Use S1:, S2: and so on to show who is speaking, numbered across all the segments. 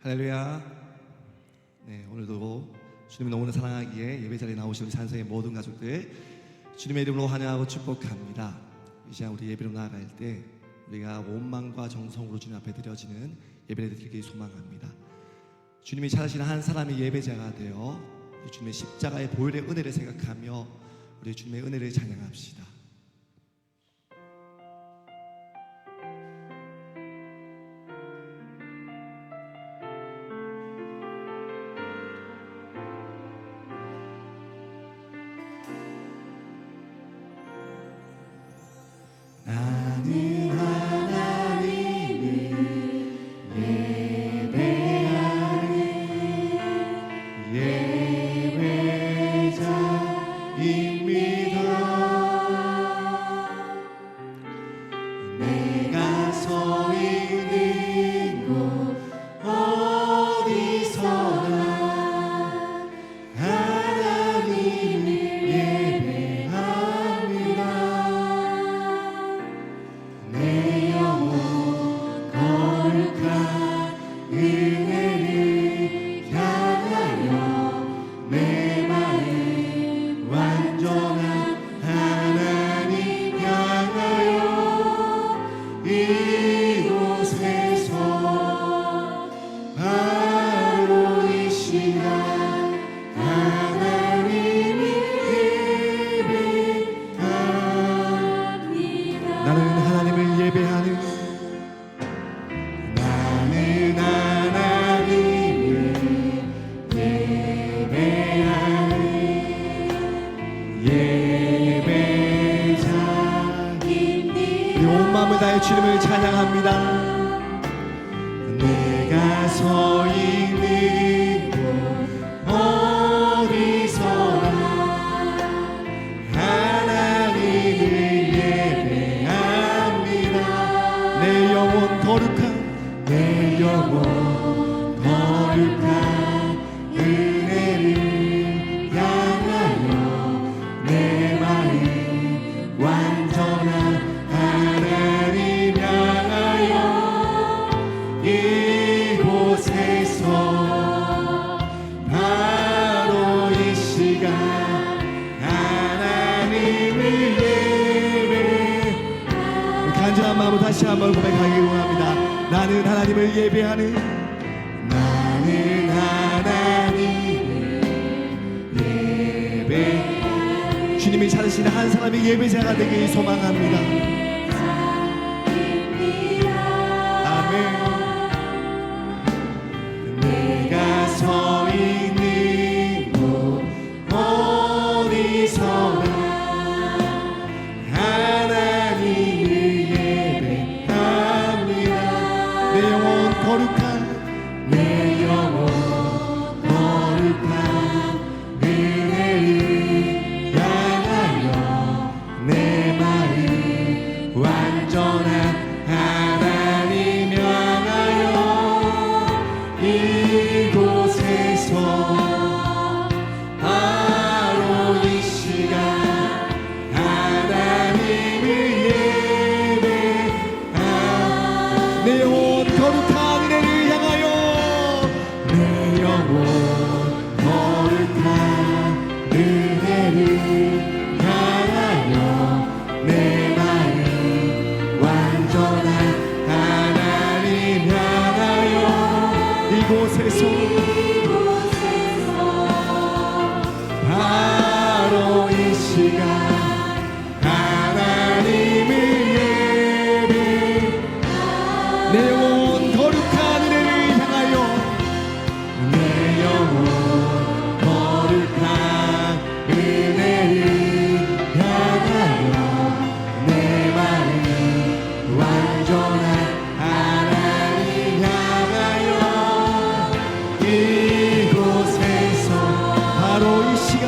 S1: 할렐루야. 네, 오늘도 주님을 너무나 사랑하기에 예배 자리에 나오신 우리 산성의 모든 가족들 주님의 이름으로 환영하고 축복합니다. 이 시간 우리 예배로 나아갈 때 우리가 온 마음과 정성으로 주님 앞에 드려지는 예배를 드리기 소망합니다. 주님이 찾으시는 한 사람의 예배자가 되어 주님의 십자가의 보혈의 은혜를 생각하며 우리 주님의 은혜를 찬양합시다.
S2: 나는 하나님을 예배하는 예배자입니다. 내가 서 있는 곳 어디서나 하나님을 예배합니다. 내 영혼 거룩한 은혜를 향하여 내 마음 완전한 하나님 향하여 이곳에서 바로 이 시간 하나님을 예배합니다.
S1: 나는 하나님을 예배하는
S2: 예배자입니다.
S1: 우리 온 마음을 다해 주님을 찬양합니다.
S2: 내가 서 있는 곳 어디서나 하나님을 예배합니다.
S1: 내 영혼 거룩한
S2: 내 영혼 거룩한 은혜를 향하여 내 마음 완전한 하나님 향하여 이곳에서 바로 이 시간 하나님을 예배합니다.
S1: 간절한 마음으로 다시 한번 고백하기 원합니다. 나는 하나님을 예배하는
S2: 나는 하나님을 예배합니다.
S1: 주님이 찾으시는 한 사람의 예배자가 되길 소망합니다. 아멘.
S2: 내가 서 있는 곳 어디서나 하나님을 예배합니다.
S1: 내 영혼 거룩한
S2: 내 영혼 거룩한 은혜를 향하여 내 마음 완전한 하나님 향하여 이곳에서 바로 이 시간 하나님을 예배합니다.
S1: 내 영혼 거룩한 은혜를 향하여
S2: 내 영혼 거룩한 은혜를 향하여 내 마음 완전한 하나님 향하여
S1: 이곳에서
S2: 바로 이 시간 하나님을 예배합니다.
S1: 내 영혼 거룩한 은혜를 향하여
S2: 내 영혼 거룩한 은혜를 향하여 내 마음 완전한 하나님 향하여 이곳에서
S1: 바로 이 시간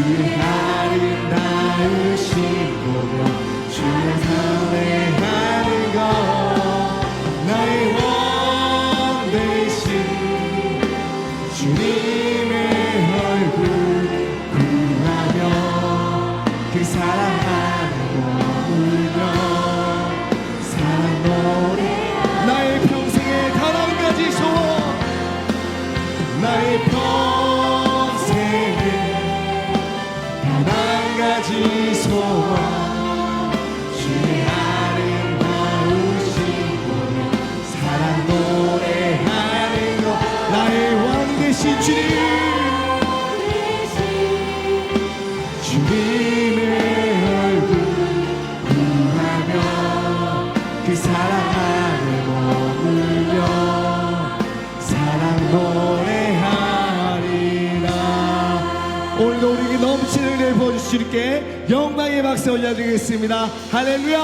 S2: 주의 아름다우신 보며 주의 선행하는 것 나의 원 되신 주님의 얼굴 구하며 그 사랑 안에 머물며 사랑 노래 나의 평생에 단 한 가지 소원 나의 평생에 단 한 가지 소원 주의 아름다우신 보며 사랑 노래하는 것 나의 왕 되신 주님 주님의 얼굴 구하며 그 사랑 안에 머물며 사랑 노래하리라. 오늘도 우리에게 넘치는 은혜를 부어주실 주님께 영광의 박수 올려드리겠습니다. 할렐루야.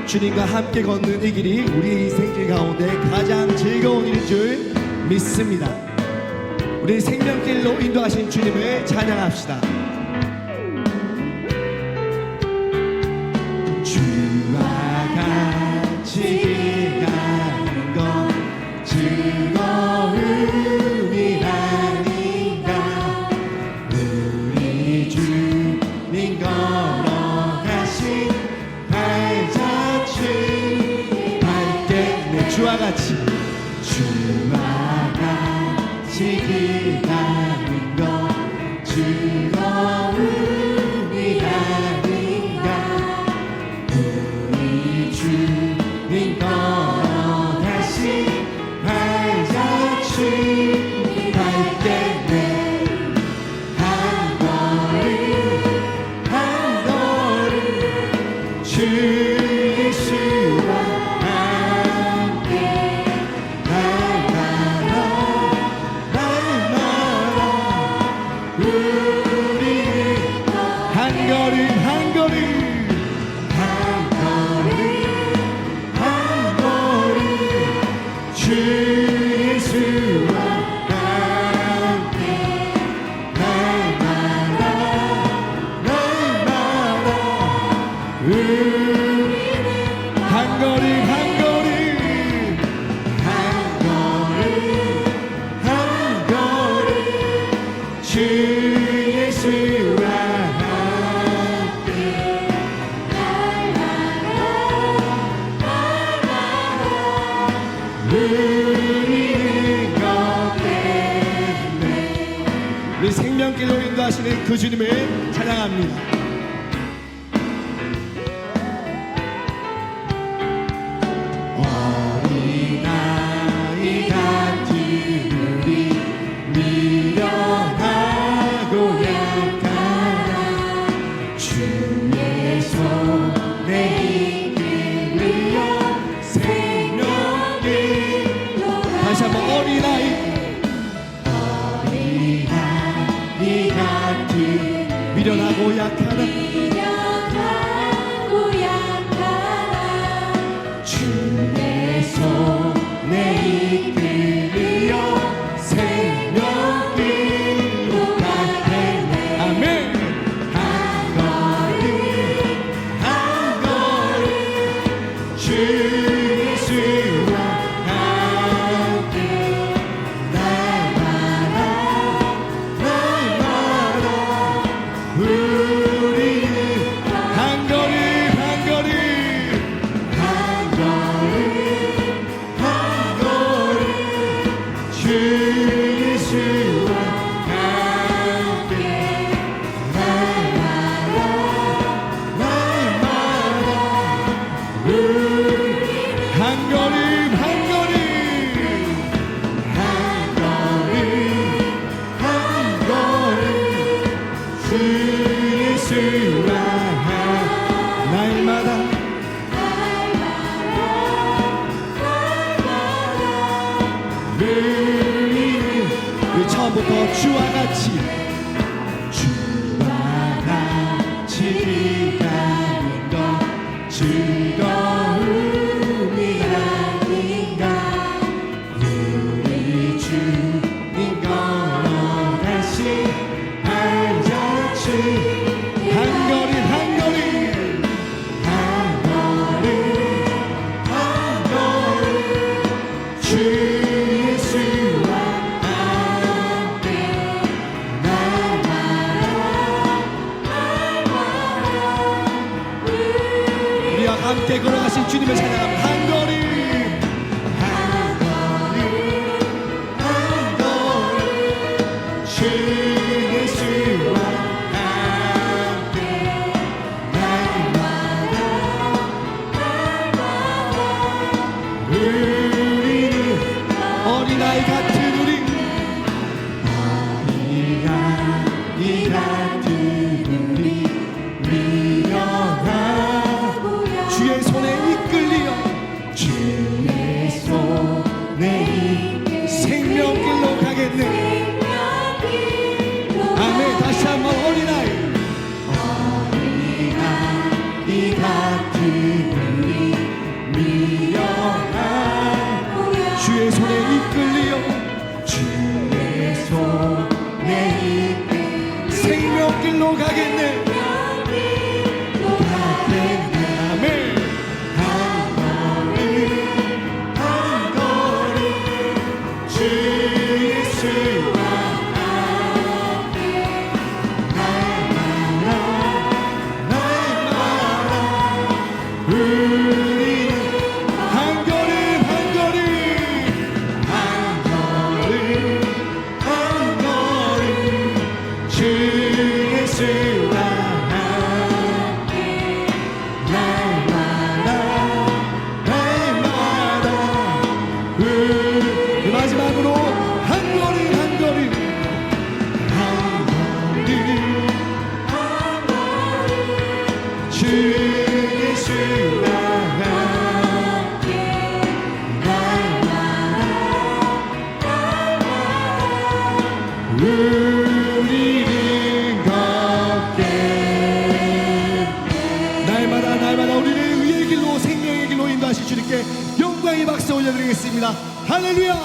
S2: 주님과 함께 걷는 이 길이 우리의 인생길 가운데 가장 즐거운 일인 줄 믿습니다. 우리 생명길로 인도하신 주님을 찬양합시다. 주와 같이 가는 건 즐거움이 아닌가 우리 주님 걸어가신 발자취 밝게 내 주와 같이 기다린 것 즐거움이 아닌가 우리 주님 걸어 다시 발자취 밝게 내 한 걸음 주 예수와 우리 생명길로 인도하시는 그 주님을 찬양합니다. 어린아이 같은 우리 미련하고 약하나 주의 손에 이끌려 생명길로 다시 한번 어린아이 같은 미련하고 약하나 주의 손에 이끌려 생명길로 가겠네. 아멘. 한 걸음 주 예수와 함께 날마다 우리는 한 걸음 주 예수와 함께 날마다 우리는 한 걸음 주 예수와 날마다 우리 처음부터 주와 같이 기다린 것 걸어가신 주님을 찬양합니다. 한 걸음 한 걸음 한 걸음 주 예수와 함께 날마다 우리는 어린아이 같은 우리 어린아이 같은 우리 미련한 주의 손에 이끌리어 주의 손에 생명길로 가겠네. 아멘. 다시 한번 어린아이 같은 우리 미련한 주의 손에 이끌리어 주의 손에 이끌리어 생명길로 가겠네. 아멘. 한 걸음 한 걸음 주 예수와 함께 날마다 우리는 한 걸음 한 걸음 한 걸음 한 걸음 주 예수와 함께 날마다 마지막으로 한 걸음 한 걸음 한 걸음 한 걸음 주 예수와 함께 날마다 우리는 걷게 날마다 우리를 의의 길로 생명의 길로 인도하실 주님께 영광의 박수 올려드리겠습니다. 할렐루야.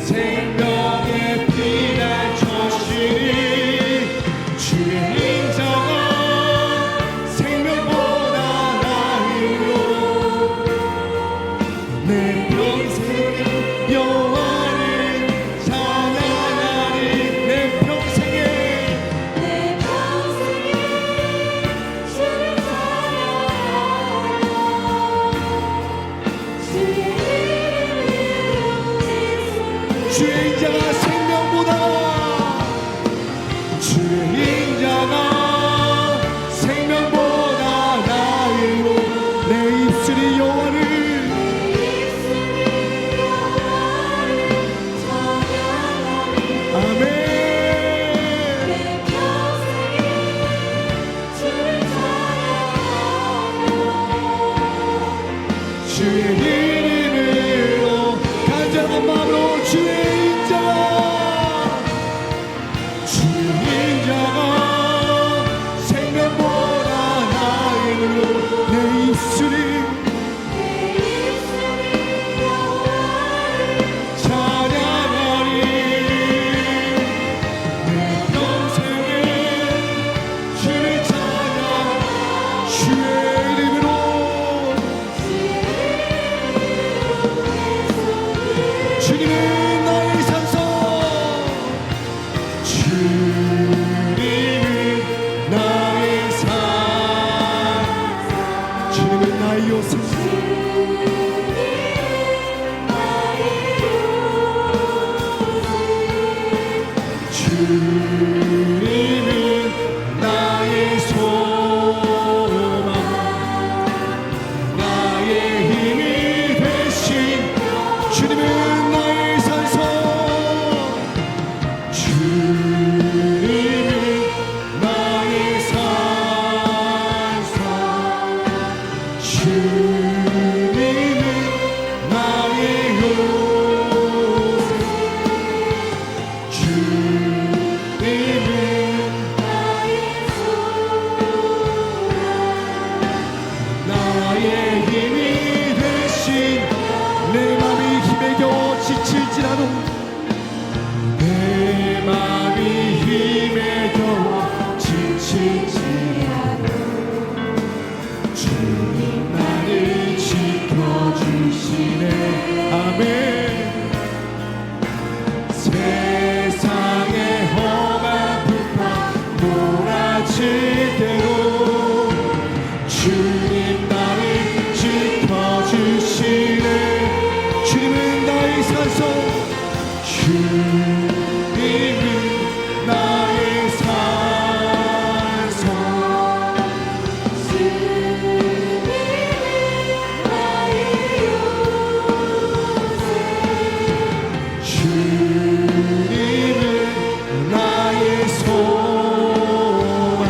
S3: 생명의 피난 저시
S2: 주의 인자가 생명보다 주의 인자가 생명보다 나으로 내 입술이 여호와를 아멘. 주의 이름으로 간절한 마음으로 주의 인자가 생명보다 나으로 내 입술이 찬양하리 내 평생에 주를 찬양 주의 이름으로 주님은 나의 산소 주님은 나의 산 주님은 나의 요새 주님은 나의 소망 나의 힘이 되신 주님은 나의 산소 주님은 나의 산소 주님은 나의 요새 주님은 나의 힘이 되신 내 맘이 힘에 겨워 지칠지라도 내 맘이 힘에 겨워 지칠지라도 주님 나를 지켜주시네 아멘 세상의 험한 불판 몰아칠 때로 주님 나를 지켜주시네 주님은 나의 산소 주님은 나의 산소 주님은 나의 소망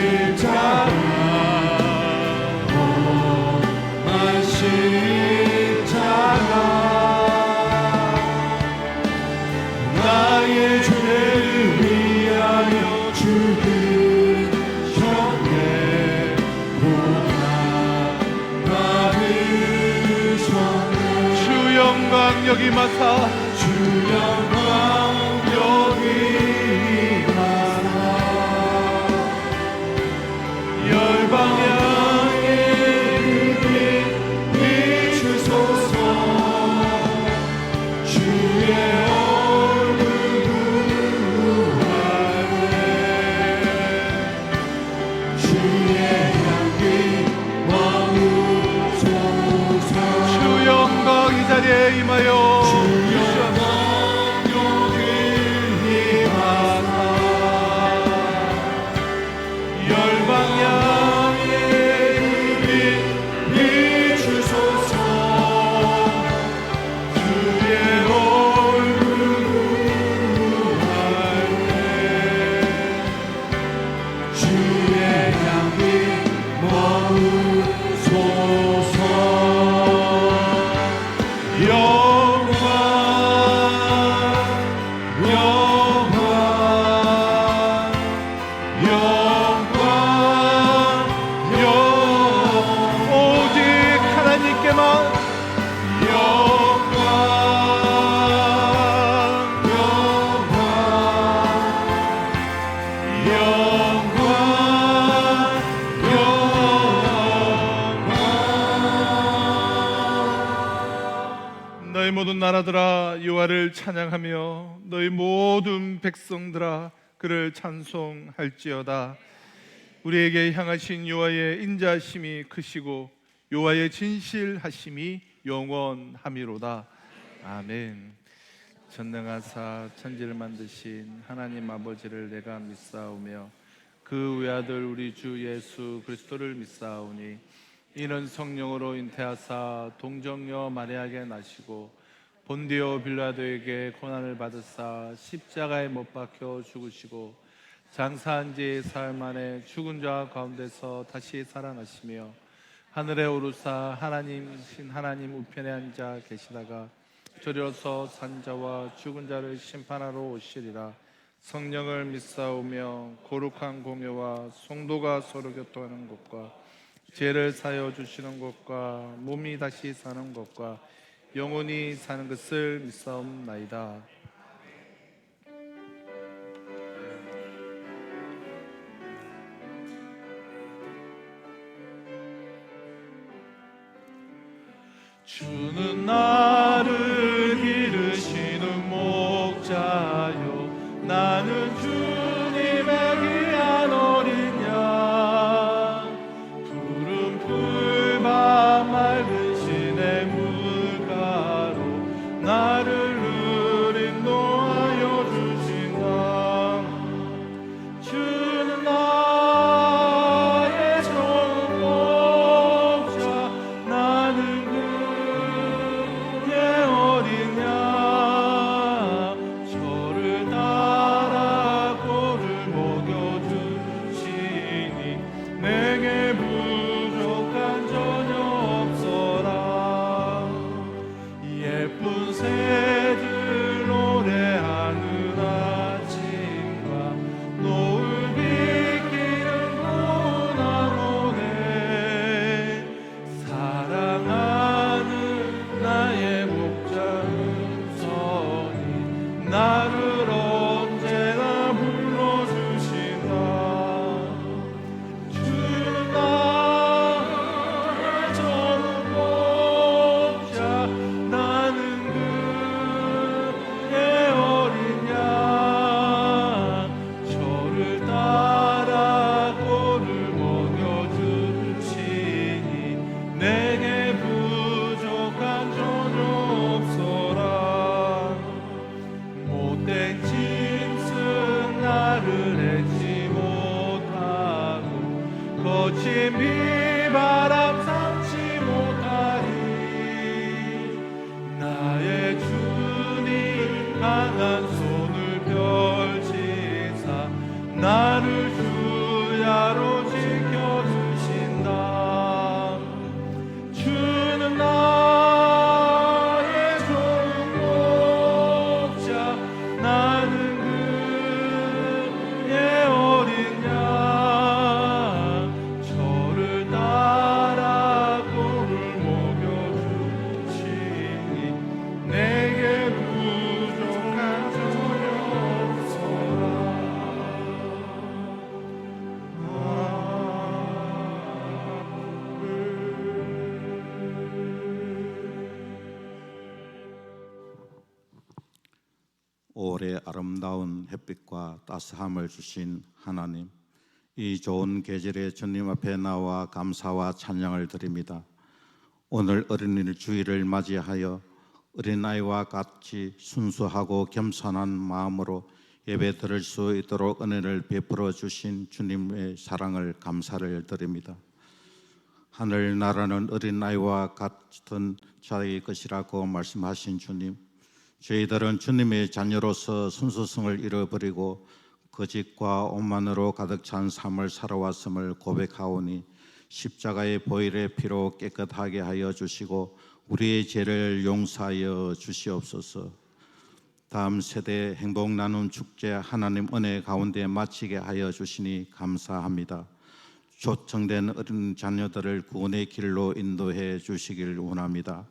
S3: 십자가
S2: 험한 십자가 나의 죄를 위하여 죽으셨네. 보다 받으셨네.
S3: 주 영광 여기 마사
S2: 주 영광 여기 마사 열방향에 비추소서. 주의 얼굴 구하네. 주의 향기 머무소서.
S3: 주 영광 이 자리에 임하여
S2: 주 영광 여기 임하사 열방향에 비추소서. 주의 얼굴 구하네. 주의 향기 머무소서. 영광 영광 영광
S3: 오직 하나님께만
S2: 영광
S3: 너희 모든 나라들아 여호와를 찬양하며 너희 모든 백성들아 그를 찬송할지어다. 우리에게 향하신 여호와의 인자하심이 크시고 여호와의 진실하심이 영원함이로다. 아멘. 전능하사 천지를 만드신 하나님 아버지를 내가 믿사오며 그 외아들 우리 주 예수 그리스도를 믿사오니 이는 성령으로 잉태하사 동정녀 마리아에게 나시고 본디오 빌라도에게 고난을 받으사 십자가에 못 박혀 죽으시고 장사한 지 사흘 만에 죽은 자 가운데서 다시 살아나시며 하늘에 오르사 하나님 우편에 앉아 계시다가 저리로서 산자와 죽은 자를 심판하러 오시리라. 성령을 믿사오며 거룩한 공예와 성도가 서로 교통하는 것과 죄를 사여 주시는 것과 몸이 다시 사는 것과 영원히 사는 것을 믿사옵나이다. 주는 나를 기르시는 목자요 나는 주님의 귀한 어린 양 푸른 풀밭 맑은 시내 물가로 나를 늘 인도하여 주신다. 주는 나의 좋은 목자 나는 그의 어린 양 저를 따라 꼴을 먹여주시니 내게 부족한 전혀 없어라. 예쁜 새들 노래하는 아침과 노을 비키는 고나무네 사랑하는 나의 목자는 선이 나를 언제나 불러주신다. 주는 나의 좋은 목자 나는 그의 어린 양 저를 따라 꼴을 먹여주시니 내게 부족한 전혀 없어라. 못된 짐승 나를 해치 못하고 거친 비바람 삼지 못하리. 나의 주님 강한 손을
S4: 5월의 아름다운 햇빛과 따스함을 주신 하나님, 이 좋은 계절에 주님 앞에 나와 감사와 찬양을 드립니다. 오늘 어린이 주일을 맞이하여 어린아이와 같이 순수하고 겸손한 마음으로 예배 드릴 수 있도록 은혜를 베풀어 주신 주님의 사랑을 감사를 드립니다. 하늘나라는 어린아이와 같은 자의 것이라고 말씀하신 주님, 저희들은 주님의 자녀로서 순수성을 잃어버리고 거짓과 오만으로 가득 찬 삶을 살아왔음을 고백하오니 십자가의 보혈의 피로 깨끗하게 하여 주시고 우리의 죄를 용서하여 주시옵소서. 다음 세대 행복 나눔 축제 하나님 은혜 가운데 마치게 하여 주시니 감사합니다. 초청된 어린 자녀들을 구원의 길로 인도해 주시길 원합니다.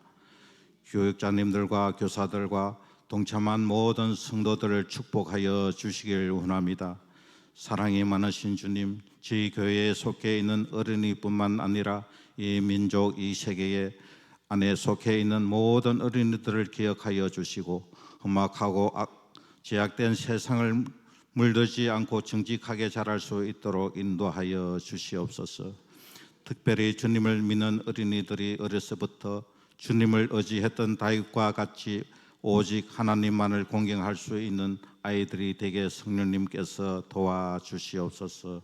S4: 교육자님들과 교사들과 동참한 모든 성도들을 축복하여 주시길 원합니다. 사랑이 많으신 주님, 저희 교회에 속해 있는 어린이뿐만 아니라 이 민족, 이 세계에 안에 속해 있는 모든 어린이들을 기억하여 주시고 험악하고 제약된 세상을 물들지 않고 정직하게 자랄 수 있도록 인도하여 주시옵소서. 특별히 주님을 믿는 어린이들이 어려서부터 주님을 의지했던 다윗과 같이 오직 하나님만을 공경할 수 있는 아이들이 되게 성령님께서 도와주시옵소서.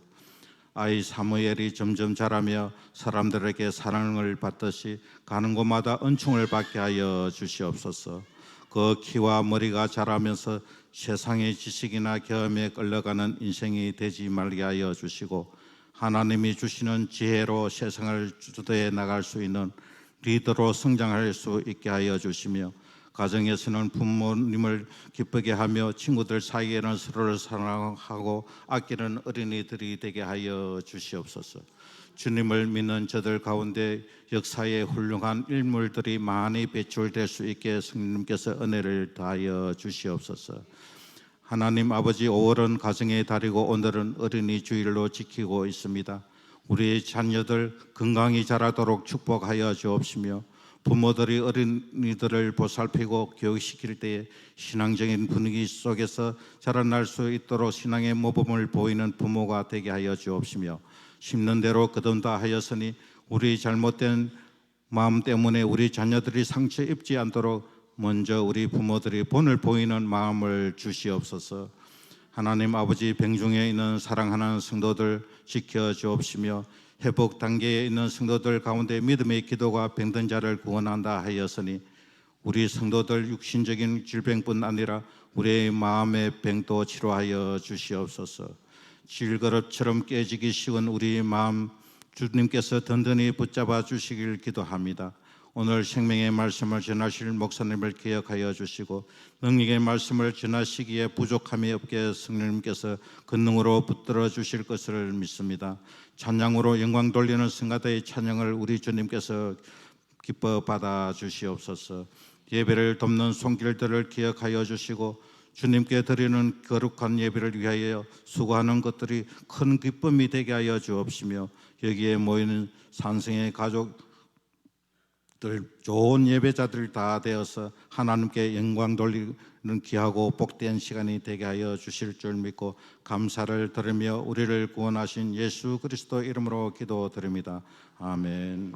S4: 아이 사무엘이 점점 자라며 사람들에게 사랑을 받듯이 가는 곳마다 은총을 받게 하여 주시옵소서. 그 키와 머리가 자라면서 세상의 지식이나 경험에 끌려가는 인생이 되지 말게 하여 주시고 하나님이 주시는 지혜로 세상을 주도해 나갈 수 있는 리더로 성장할 수 있게 하여 주시며 가정에서는 부모님을 기쁘게 하며 친구들 사이에는 서로를 사랑하고 아끼는 어린이들이 되게 하여 주시옵소서. 주님을 믿는 저들 가운데 역사의 훌륭한 인물들이 많이 배출될 수 있게 성령님께서 은혜를 다하여 주시옵소서. 하나님 아버지, 5월은 가정의 달이고 오늘은 어린이 주일로 지키고 있습니다. 우리의 자녀들 건강히 자라도록 축복하여 주옵시며 부모들이 어린이들을 보살피고 교육시킬 때에 신앙적인 분위기 속에서 자라날 수 있도록 신앙의 모범을 보이는 부모가 되게 하여 주옵시며 심는 대로 거둔다 하였으니 우리 잘못된 마음 때문에 우리 자녀들이 상처 입지 않도록 먼저 우리 부모들이 본을 보이는 마음을 주시옵소서. 하나님 아버지, 병중에 있는 사랑하는 성도들 지켜 주옵시며 회복 단계에 있는 성도들 가운데 믿음의 기도가 병든 자를 구원한다 하였으니 우리 성도들 육신적인 질병뿐 아니라 우리의 마음의 병도 치료하여 주시옵소서. 질그릇처럼 깨지기 쉬운 우리 마음 주님께서 든든히 붙잡아 주시길 기도합니다. 오늘 생명의 말씀을 전하실 목사님을 기억하여 주시고 능력의 말씀을 전하시기에 부족함이 없게 성령님께서 권능으로 붙들어 주실 것을 믿습니다. 찬양으로 영광 돌리는 성가대의 찬양을 우리 주님께서 기뻐 받아 주시옵소서. 예배를 돕는 손길들을 기억하여 주시고 주님께 드리는 거룩한 예배를 위하여 수고하는 것들이 큰 기쁨이 되게 하여 주옵시며 여기에 모이는 산성의 가족들 좋은 예배자들 다 되어서 하나님께 영광 돌리는 귀하고 복된 시간이 되게 하여 주실 줄 믿고 감사를 드리며 우리를 구원하신 예수 그리스도 이름으로 기도드립니다. 아멘.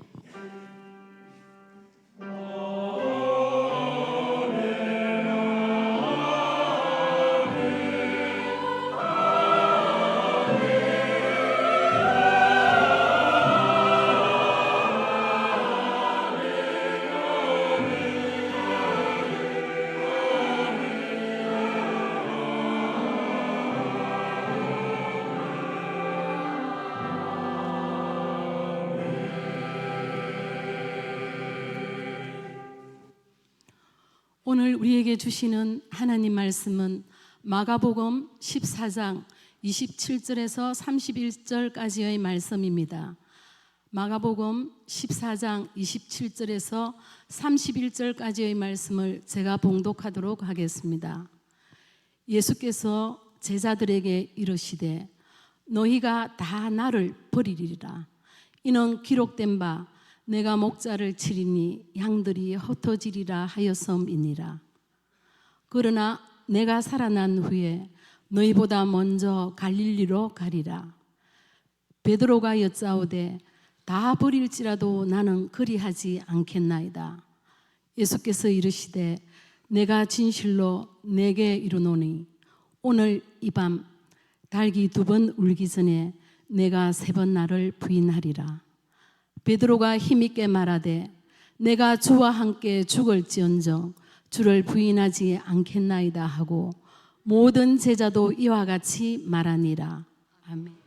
S5: 오늘 우리에게 주시는 하나님 말씀은 마가복음 14장 27절에서 31절까지의 말씀입니다. 마가복음 14장 27절에서 31절까지의 말씀을 제가 봉독하도록 하겠습니다. 예수께서 제자들에게 이르시되 너희가 다 나를 버리리라. 이는 기록된 바 내가 목자를 치리니 양들이 흩어지리라 하였음이니라. 그러나 내가 살아난 후에 너희보다 먼저 갈릴리로 가리라. 베드로가 여짜오되 다 버릴지라도 나는 그리하지 않겠나이다. 예수께서 이르시되 내가 진실로 내게 이르노니 오늘 이 밤 닭이 2번 울기 전에 내가 3번 나를 부인하리라. 베드로가 힘있게 말하되 내가 주와 함께 죽을지언정 주를 부인하지 않겠나이다 하고 모든 제자도 이와 같이 말하니라. 아멘.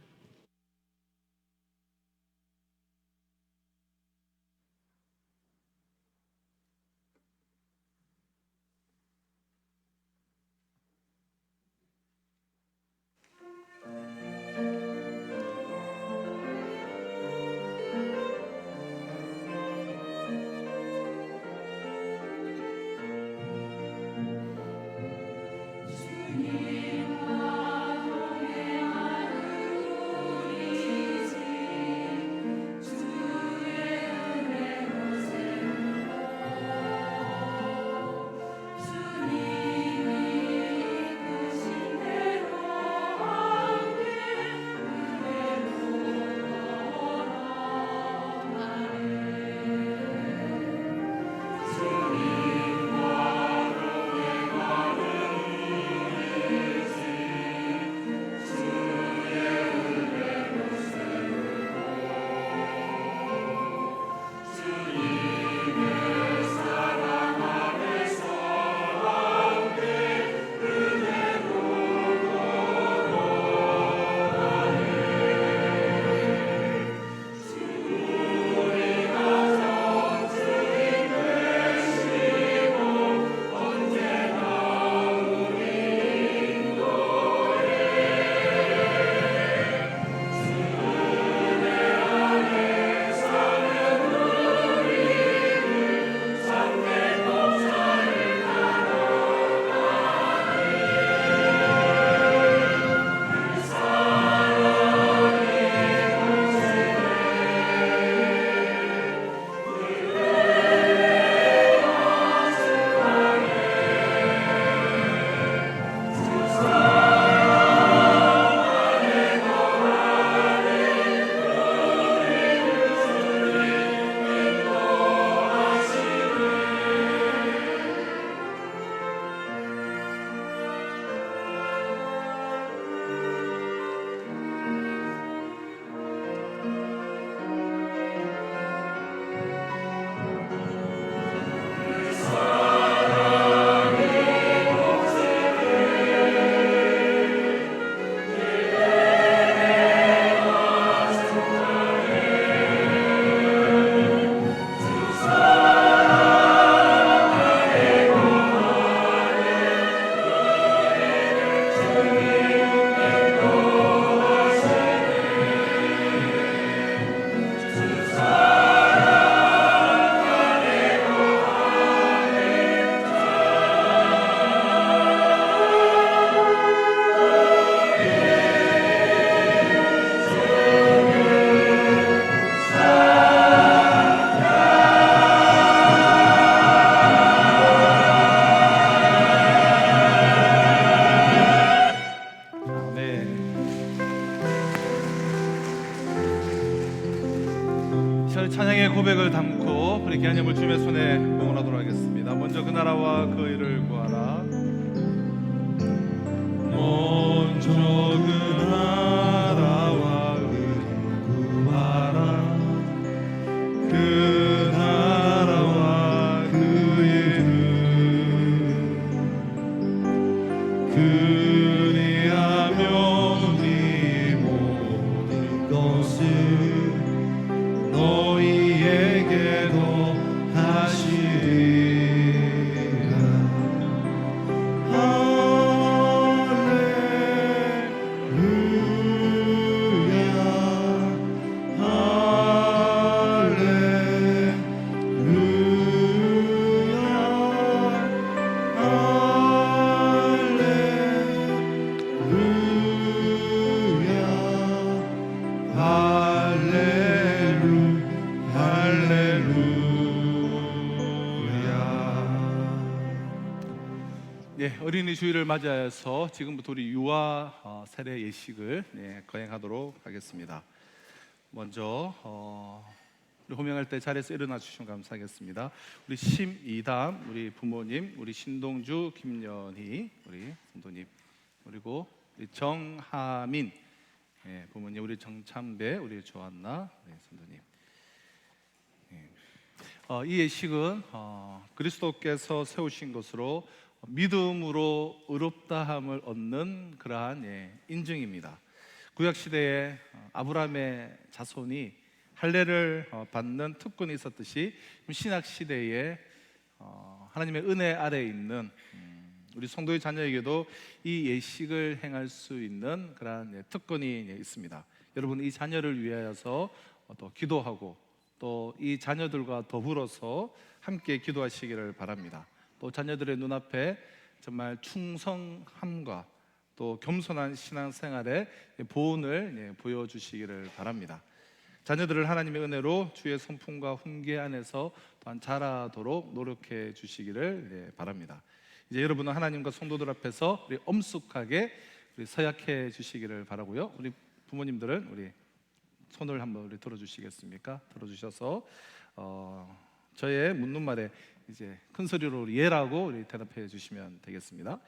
S3: 찬양의 고백을 담고 우리 기한님을 주님의 손에 응원하도록 하겠습니다. 먼저 그 나라와 그 의를 구하라. 먼저 그 나라와 의를 구하라. 그 나라와 그 의를 그리하면 이 모든 것을 너희에게도 하시리라. 할렐루야 할렐루야. 예, 어린이 주일을 맞이해서 지금부터 우리 유아 세례 예식을 거행하도록 하겠습니다. 먼저 우리 호명할 때 자리에서 일어나 주시면 감사하겠습니다. 우리 심이담 우리 부모님, 우리 신동주, 김연희 우리 성도님, 그리고 우리 정하민 부모님, 우리 정참배, 우리 조한나 성도님. 이 예식은 그리스도께서 세우신 것으로 믿음으로 의롭다함을 얻는 그러한 인증입니다. 구약 시대에 아브라함의 자손이 할례를 받는 특권이 있었듯이 신약 시대에 하나님의 은혜 아래에 있는 우리 성도의 자녀에게도 이 예식을 행할 수 있는 그러한 특권이 있습니다. 여러분, 이 자녀를 위하여서 또 기도하고 또 이 자녀들과 더불어서 함께 기도하시기를 바랍니다. 또 자녀들의 눈앞에 정말 충성함과 또 겸손한 신앙생활의 보온을 보여주시기를 바랍니다. 자녀들을 하나님의 은혜로 주의 성품과 훈계 안에서 또한 자라도록 노력해 주시기를 바랍니다. 이제 여러분은 하나님과 성도들 앞에서 우리 엄숙하게 우리 서약해 주시기를 바라고요. 우리 부모님들은 우리 손을 한번 우리 들어주시겠습니까? 들어주셔서 저의 묻는 말에 이제 큰 소리로 우리 예라고 우리 대답해 주시면 되겠습니다.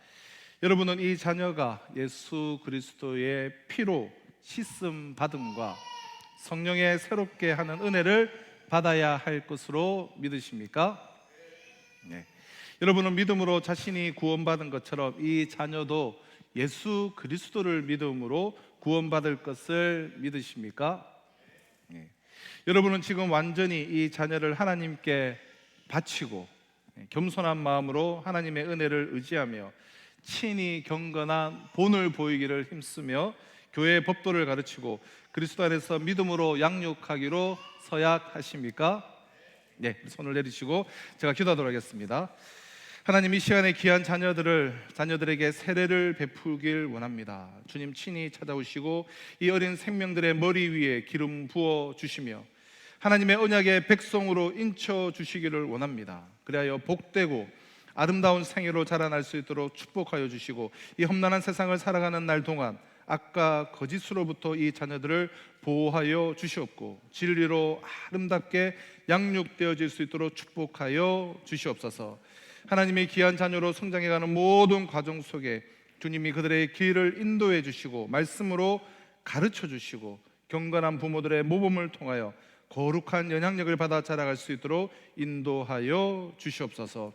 S3: 여러분은 이 자녀가 예수 그리스도의 피로 씻음 받음과 성령의 새롭게 하는 은혜를 받아야 할 것으로 믿으십니까? 네. 여러분은 믿음으로 자신이 구원받은 것처럼 이 자녀도 예수 그리스도를 믿음으로 구원받을 것을 믿으십니까? 네. 여러분은 지금 완전히 이 자녀를 하나님께 바치고 겸손한 마음으로 하나님의 은혜를 의지하며 친히 경건한 본을 보이기를 힘쓰며 교회의 법도를 가르치고 그리스도 안에서 믿음으로 양육하기로 서약하십니까? 네, 손을 내리시고 제가 기도하도록 하겠습니다. 하나님, 이 시간에 귀한 자녀들에게 세례를 베풀길 원합니다. 주님 친히 찾아오시고 이 어린 생명들의 머리 위에 기름 부어 주시며 하나님의 언약의 백성으로 인쳐 주시기를 원합니다. 그리하여 복되고 아름다운 생애로 자라날 수 있도록 축복하여 주시고 이 험난한 세상을 살아가는 날 동안 악과 거짓으로부터 이 자녀들을 보호하여 주시옵고 진리로 아름답게 양육되어질 수 있도록 축복하여 주시옵소서. 하나님의 귀한 자녀로 성장해가는 모든 과정 속에 주님이 그들의 길을 인도해 주시고 말씀으로 가르쳐 주시고 경건한 부모들의 모범을 통하여 거룩한 영향력을 받아 자라갈 수 있도록 인도하여 주시옵소서.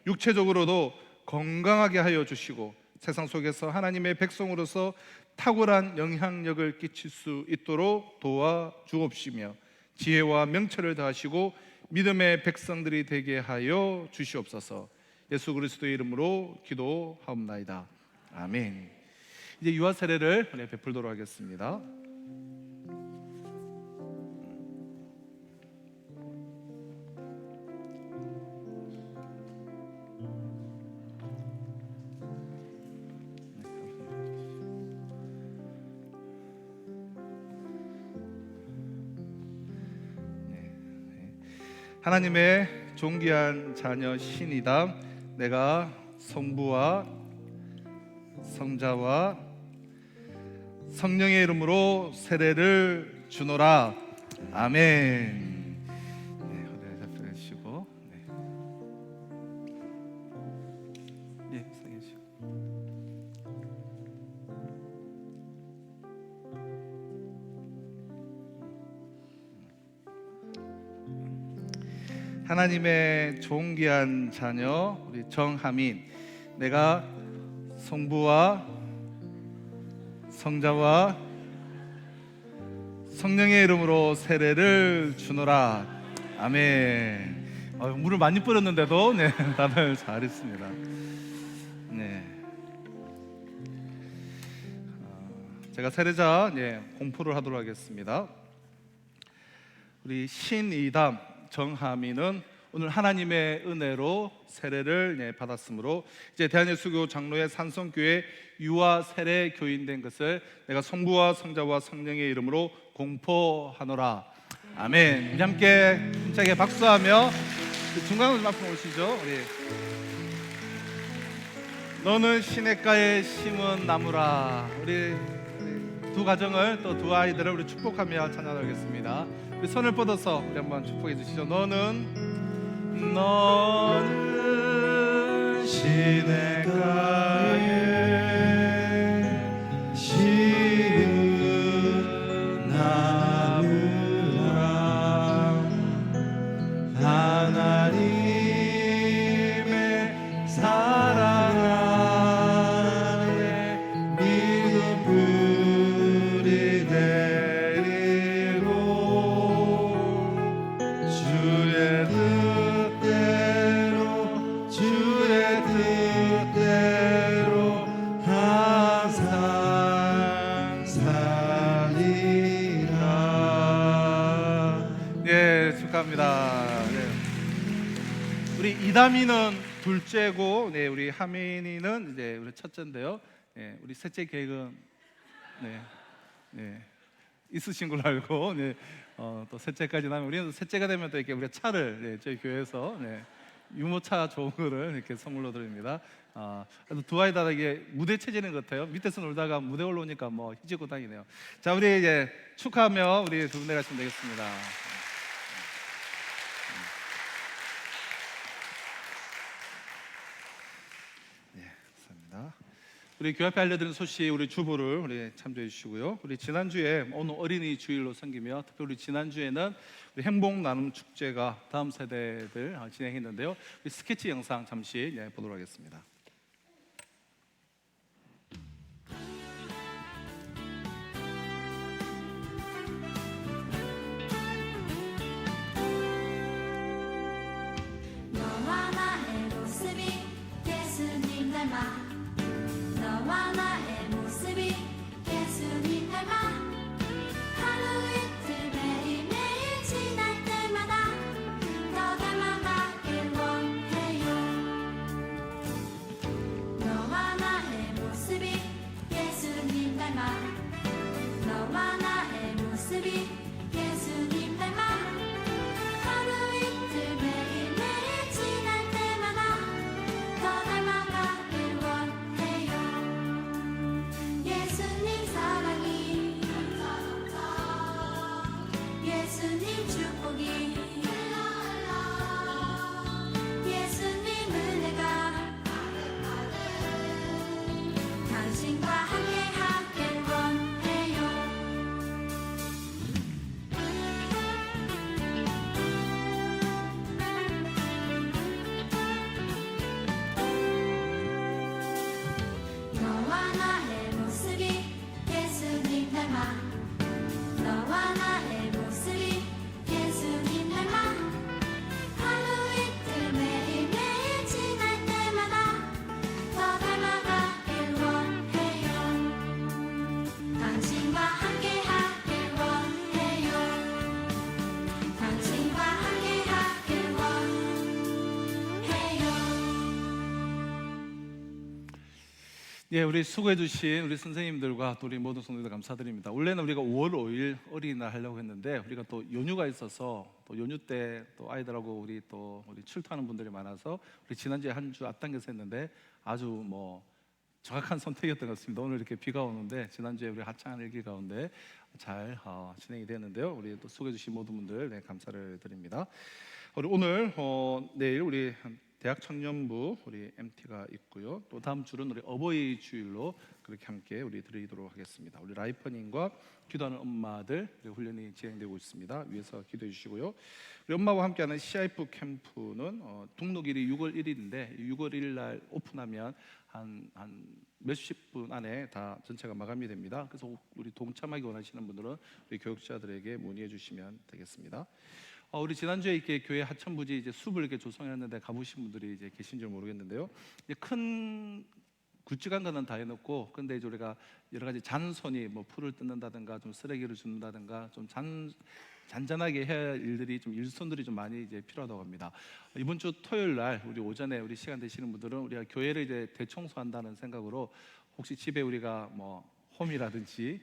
S3: 육체적으로도 건강하게 하여 주시고 세상 속에서 하나님의 백성으로서 탁월한 영향력을 끼칠 수 있도록 도와 주옵시며 지혜와 명철을 더하시고 믿음의 백성들이 되게 하여 주시옵소서. 예수 그리스도의 이름으로 기도하옵나이다. 아멘. 이제 유아 세례를 베풀도록 하겠습니다. 하나님의 존귀한 자녀 신이다. 내가 성부와 성자와 성령의 이름으로 세례를 주노라. 아멘. 네, 허리를 잡으시고 네, 상해주시고. 하나님의 존귀한 자녀 우리 정하민, 내가 성부와 성자와 성령의 이름으로 세례를 주노라. 아멘. 물을 많이 뿌렸는데도 다들 잘했습니다. 네. 제가 세례자 공포를 하도록 하겠습니다. 우리 신이담 정하민은 오늘 하나님의 은혜로 세례를 받았으므로 이제 대한예수교 장로의 산성교회 유아 세례 교인 된 것을 내가 성부와 성자와 성령의 이름으로 공포하노라. 아멘. 우리 함께 힘차게 박수하며 중간으로 좀 앞으로 오시죠. 우리 너는 시냇가에 심은 나무라. 우리 두 가정을 또 두 아이들을 우리 축복하며 찬양하겠습니다. 우리 손을 뻗어서 우리 한번 축복해 주시죠. 너는
S2: 시냇가에 심은 나무라 하나님의 사랑 안에 믿음 뿌리 내리고 주의 뜻대로 항상 살리라.
S3: 예, 축하합니다. 네. 우리 이다미는 둘째고, 네, 우리 하민이는 이제 우리 첫째인데요. 네, 우리 셋째 계획은 있으신 걸로 알고, 또 셋째까지 나면 우리는 셋째가 되면 또 이렇게 우리가 차를 저희 교회에서 유모차 좋은 거를 이렇게 선물로 드립니다. 두 아이 다 이게 무대 체질인 것 같아요. 밑에서 놀다가 무대 올라오니까 뭐 희지고 다니네요. 자, 우리 이제 축하하며 우리 두 분에 가시면 되겠습니다. 감사합니다. 우리 교회 앞에 알려드린 소식 우리 주보를 우리 참조해 주시고요. 우리 지난주에 오늘 어린이 주일로 섬기며 특별히 우리 지난주에는 우리 행복 나눔 축제가 다음 세대들 진행했는데요. 우리 스케치 영상 잠시 보도록 하겠습니다.
S6: 너와 나의 모습이 예수님 닮아 너와 나의 모습이 예수님 닮아 하루 이틀 매일매일 지날 때마다 더 닮아가길 원해요. 너와 나의 모습이 예수님 닮아 너와 나의 모습이 예수님 닮아 하루 이틀 매일매일 지날 때마다 더 닮아가길 원해요. 예수님 사랑이 예수님 축복이 예수님 은혜가 당신과 함께하길 원해요. 너와 나의 모습이 예수님 닮아 너와 나의 모습이 예수님 닮아 하루 이틀 매일매일 지날 때마다 더 닮아가길 원해요. 당신과 함께하길 원해요. 당신과 함께하길 원해요.
S3: 예, 우리 수고해주신 우리 선생님들과 또 우리 모든 성도들 감사드립니다. 원래는 우리가 5월 5일 어린이날 하려고 했는데 우리가 또 연휴가 있어서 또 연휴 때 또 아이들하고 우리 출퇴하는 분들이 많아서 우리 지난주에 한 주 앞당겨서 했는데 아주 뭐 정확한 선택이었던 것 같습니다. 오늘 이렇게 비가 오는데 지난주에 우리 하찮은 일기 가운데 잘 진행이 됐는데요. 우리 또 수고해주신 모든 분들 감사를 드립니다. 우리 오늘 내일 우리 대학 청년부 우리 MT가 있고요. 또 다음 주는 우리 어버이 주일로 그렇게 함께 우리 드리도록 하겠습니다. 우리 라이퍼님과 기도하는 엄마들 훈련이 진행되고 있습니다. 위에서 기도해 주시고요. 우리 엄마와 함께하는 CIF 캠프는 등록일이 6월 1일인데 6월 1일 날 오픈하면 한 몇십 분 안에 다 전체가 마감이 됩니다. 그래서 우리 동참하기 원하시는 분들은 우리 교육자들에게 문의해 주시면 되겠습니다. 우리 지난주에 이렇게 교회 하천부지 이제 숲을 이렇게 조성했는데 가보신 분들이 이제 계신 줄 모르겠는데요. 이제 큰 굵직한 거는 다 해놓고, 근데 이제 우리가 여러 가지 잔손이 뭐 풀을 뜯는다든가 좀 쓰레기를 줍는다든가 좀 잔잔하게 해야 할 일들이 좀 일손들이 좀 많이 이제 필요하다고 합니다. 이번 주 토요일 날 우리 오전에 우리 시간 되시는 분들은 우리가 교회를 이제 대청소한다는 생각으로 혹시 집에 우리가 뭐 홈이라든지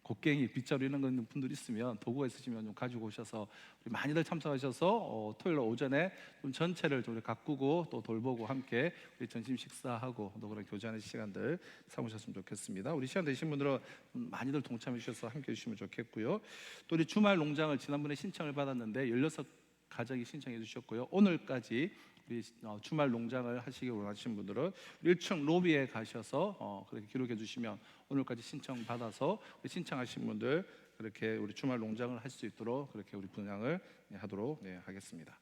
S3: 곡괭이, 빗자루 이런 거 있는 분들 있으면 도구가 있으시면 좀 가지고 오셔서 우리 많이들 참석하셔서 토요일 오전에 좀 전체를 좀 가꾸고 또 돌보고 함께 우리 점심 식사하고 또 그런 교제하는 시간들 삼으셨으면 좋겠습니다. 우리 시간 되신 분들은 많이들 동참해 주셔서 함께 해주시면 좋겠고요. 또 우리 주말 농장을 지난번에 신청을 받았는데 16가정이 신청해 주셨고요. 오늘까지 우리 주말 농장을 하시기 원하시는 분들은 1층 로비에 가셔서 그렇게 기록해 주시면 오늘까지 신청 받아서 신청하신 분들 그렇게 우리 주말 농장을 할 수 있도록 그렇게 우리 분양을 하도록 하겠습니다.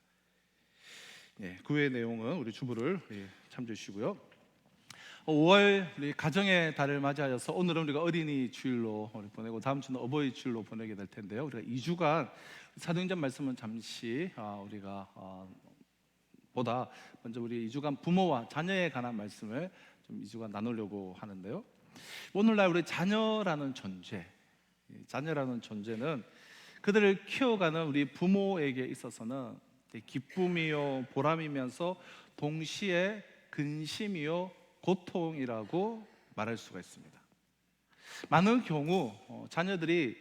S3: 그 외의 내용은 우리 주부를 참조해 주시고요. 5월 우리 가정의 달을 맞이하여서 오늘은 우리가 어린이 주일로 보내고 다음 주는 어버이 주일로 보내게 될 텐데요. 우리가 2주간 사도행전 말씀은 잠시 우리가 보다 먼저 우리 2주간 부모와 자녀에 관한 말씀을 좀 2주간 나누려고 하는데요. 오늘날 우리 자녀라는 존재는 그들을 키워가는 우리 부모에게 있어서는 기쁨이요 보람이면서 동시에 근심이요 고통이라고 말할 수가 있습니다. 많은 경우 자녀들이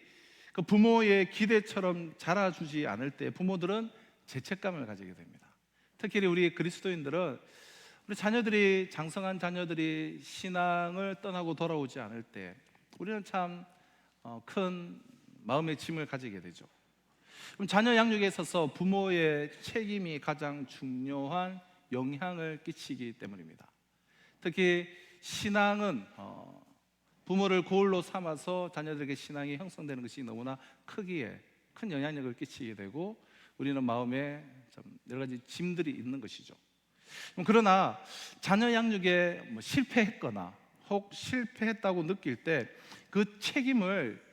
S3: 그 부모의 기대처럼 자라주지 않을 때 부모들은 죄책감을 가지게 됩니다. 특히 우리 그리스도인들은 우리 자녀들이 장성한 자녀들이 신앙을 떠나고 돌아오지 않을 때 우리는 참 큰 마음의 짐을 가지게 되죠. 그럼 자녀 양육에 있어서 부모의 책임이 가장 중요한 영향을 끼치기 때문입니다. 특히 신앙은 부모를 고울로 삼아서 자녀들에게 신앙이 형성되는 것이 너무나 크기에 큰 영향력을 끼치게 되고 우리는 마음에 좀 여러 가지 짐들이 있는 것이죠. 그러나 자녀 양육에 실패했거나 혹 실패했다고 느낄 때 그 책임을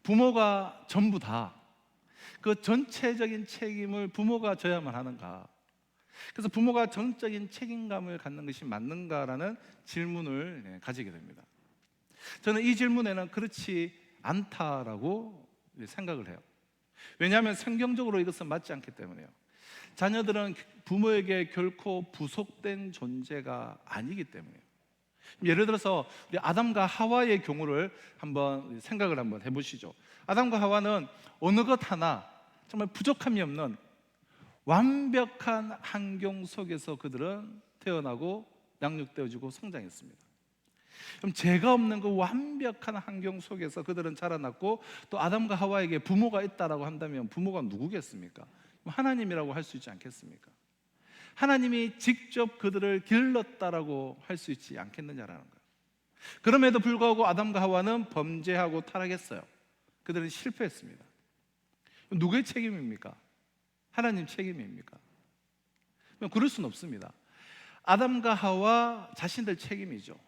S3: 부모가 전부 다 그 전체적인 책임을 부모가 져야만 하는가? 그래서 부모가 전적인 책임감을 갖는 것이 맞는가라는 질문을 가지게 됩니다. 저는 이 질문에는 그렇지 않다라고 생각을 해요. 왜냐하면 성경적으로 이것은 맞지 않기 때문에요. 자녀들은 부모에게 결코 부속된 존재가 아니기 때문에요. 예를 들어서 우리 아담과 하와의 경우를 한번 생각을 한번 해보시죠. 아담과 하와는 어느 것 하나 정말 부족함이 없는 완벽한 환경 속에서 그들은 태어나고 양육되어지고 성장했습니다. 그럼 죄가 없는 그 완벽한 환경 속에서 그들은 자라났고 또 아담과 하와에게 부모가 있다라고 한다면 부모가 누구겠습니까? 하나님이라고 할 수 있지 않겠습니까? 하나님이 직접 그들을 길렀다라고 할 수 있지 않겠느냐라는 거예요. 그럼에도 불구하고 아담과 하와는 범죄하고 타락했어요. 그들은 실패했습니다. 누구의 책임입니까? 하나님 책임입니까? 그럴 수는 없습니다. 아담과 하와 자신들 책임이죠.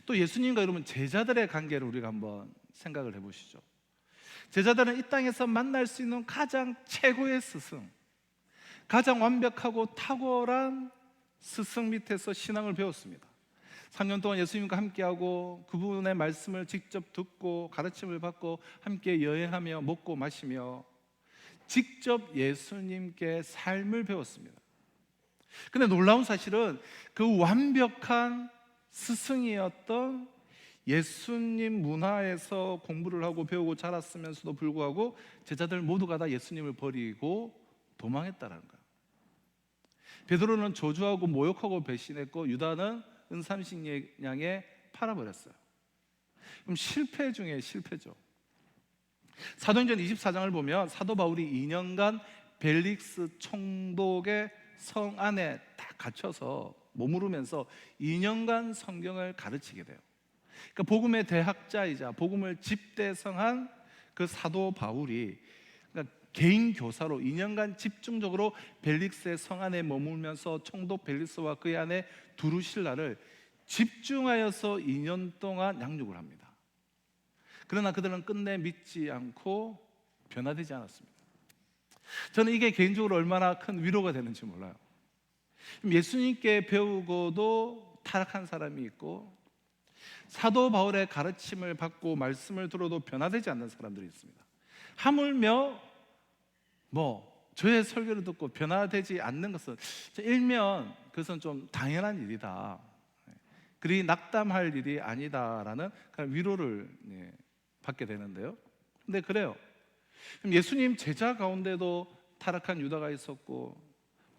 S3: 또 예수님과 여러분 제자들의 관계를 우리가 한번 생각을 해보시죠. 제자들은 이 땅에서 만날 수 있는 가장 최고의 스승, 가장 완벽하고 탁월한 스승 밑에서 신앙을 배웠습니다. 3년 동안 예수님과 함께하고 그분의 말씀을 직접 듣고 가르침을 받고 함께 여행하며 먹고 마시며 직접 예수님께 삶을 배웠습니다. 근데 놀라운 사실은 그 완벽한 스승이었던 예수님 문화에서 공부를 하고 배우고 자랐으면서도 불구하고 제자들 모두가 다 예수님을 버리고 도망했다는 거예요. 베드로는 저주하고 모욕하고 배신했고 유다는 은삼식량에 팔아버렸어요. 그럼 실패 중에 실패죠. 사도행전 24장을 보면 사도 바울이 2년간 벨릭스 총독의 성 안에 딱 갇혀서 머무르면서 2년간 성경을 가르치게 돼요. 그러니까 복음의 대학자이자 복음을 집대성한 그 사도 바울이 그러니까 개인 교사로 2년간 집중적으로 벨릭스의 성 안에 머물면서 총독 벨릭스와 그의 아내 두루실라를 집중하여서 2년 동안 양육을 합니다. 그러나 그들은 끝내 믿지 않고 변화되지 않았습니다. 저는 이게 개인적으로 얼마나 큰 위로가 되는지 몰라요. 예수님께 배우고도 타락한 사람이 있고 사도 바울의 가르침을 받고 말씀을 들어도 변화되지 않는 사람들이 있습니다. 하물며 저의 설교를 듣고 변화되지 않는 것은 일면 그것은 좀 당연한 일이다, 그리 낙담할 일이 아니다라는 그런 위로를 받게 되는데요. 근데 그래요. 그럼 예수님 제자 가운데도 타락한 유다가 있었고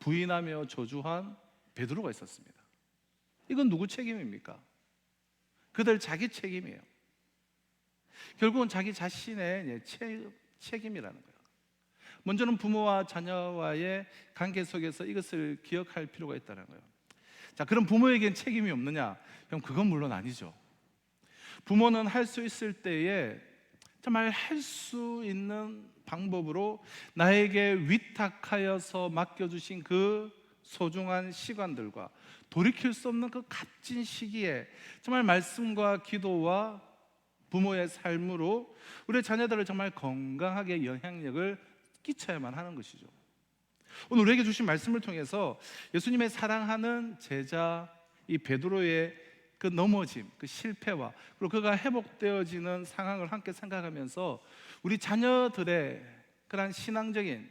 S3: 부인하며 저주한 베드로가 있었습니다. 이건 누구 책임입니까? 그들 자기 책임이에요. 결국은 자기 자신의 책임이라는 거예요. 먼저는 부모와 자녀와의 관계 속에서 이것을 기억할 필요가 있다는 거예요. 자, 그럼 부모에겐 책임이 없느냐? 그럼 그건 물론 아니죠. 부모는 할 수 있을 때에 정말 할 수 있는 방법으로 나에게 위탁하여서 맡겨주신 그 소중한 시간들과 돌이킬 수 없는 그 값진 시기에 정말 말씀과 기도와 부모의 삶으로 우리 자녀들을 정말 건강하게 영향력을 끼쳐야만 하는 것이죠. 오늘 우리에게 주신 말씀을 통해서 예수님의 사랑하는 제자 이 베드로의 그 넘어짐, 그 실패와 그리고 그가 회복되어지는 상황을 함께 생각하면서 우리 자녀들의 그러한 신앙적인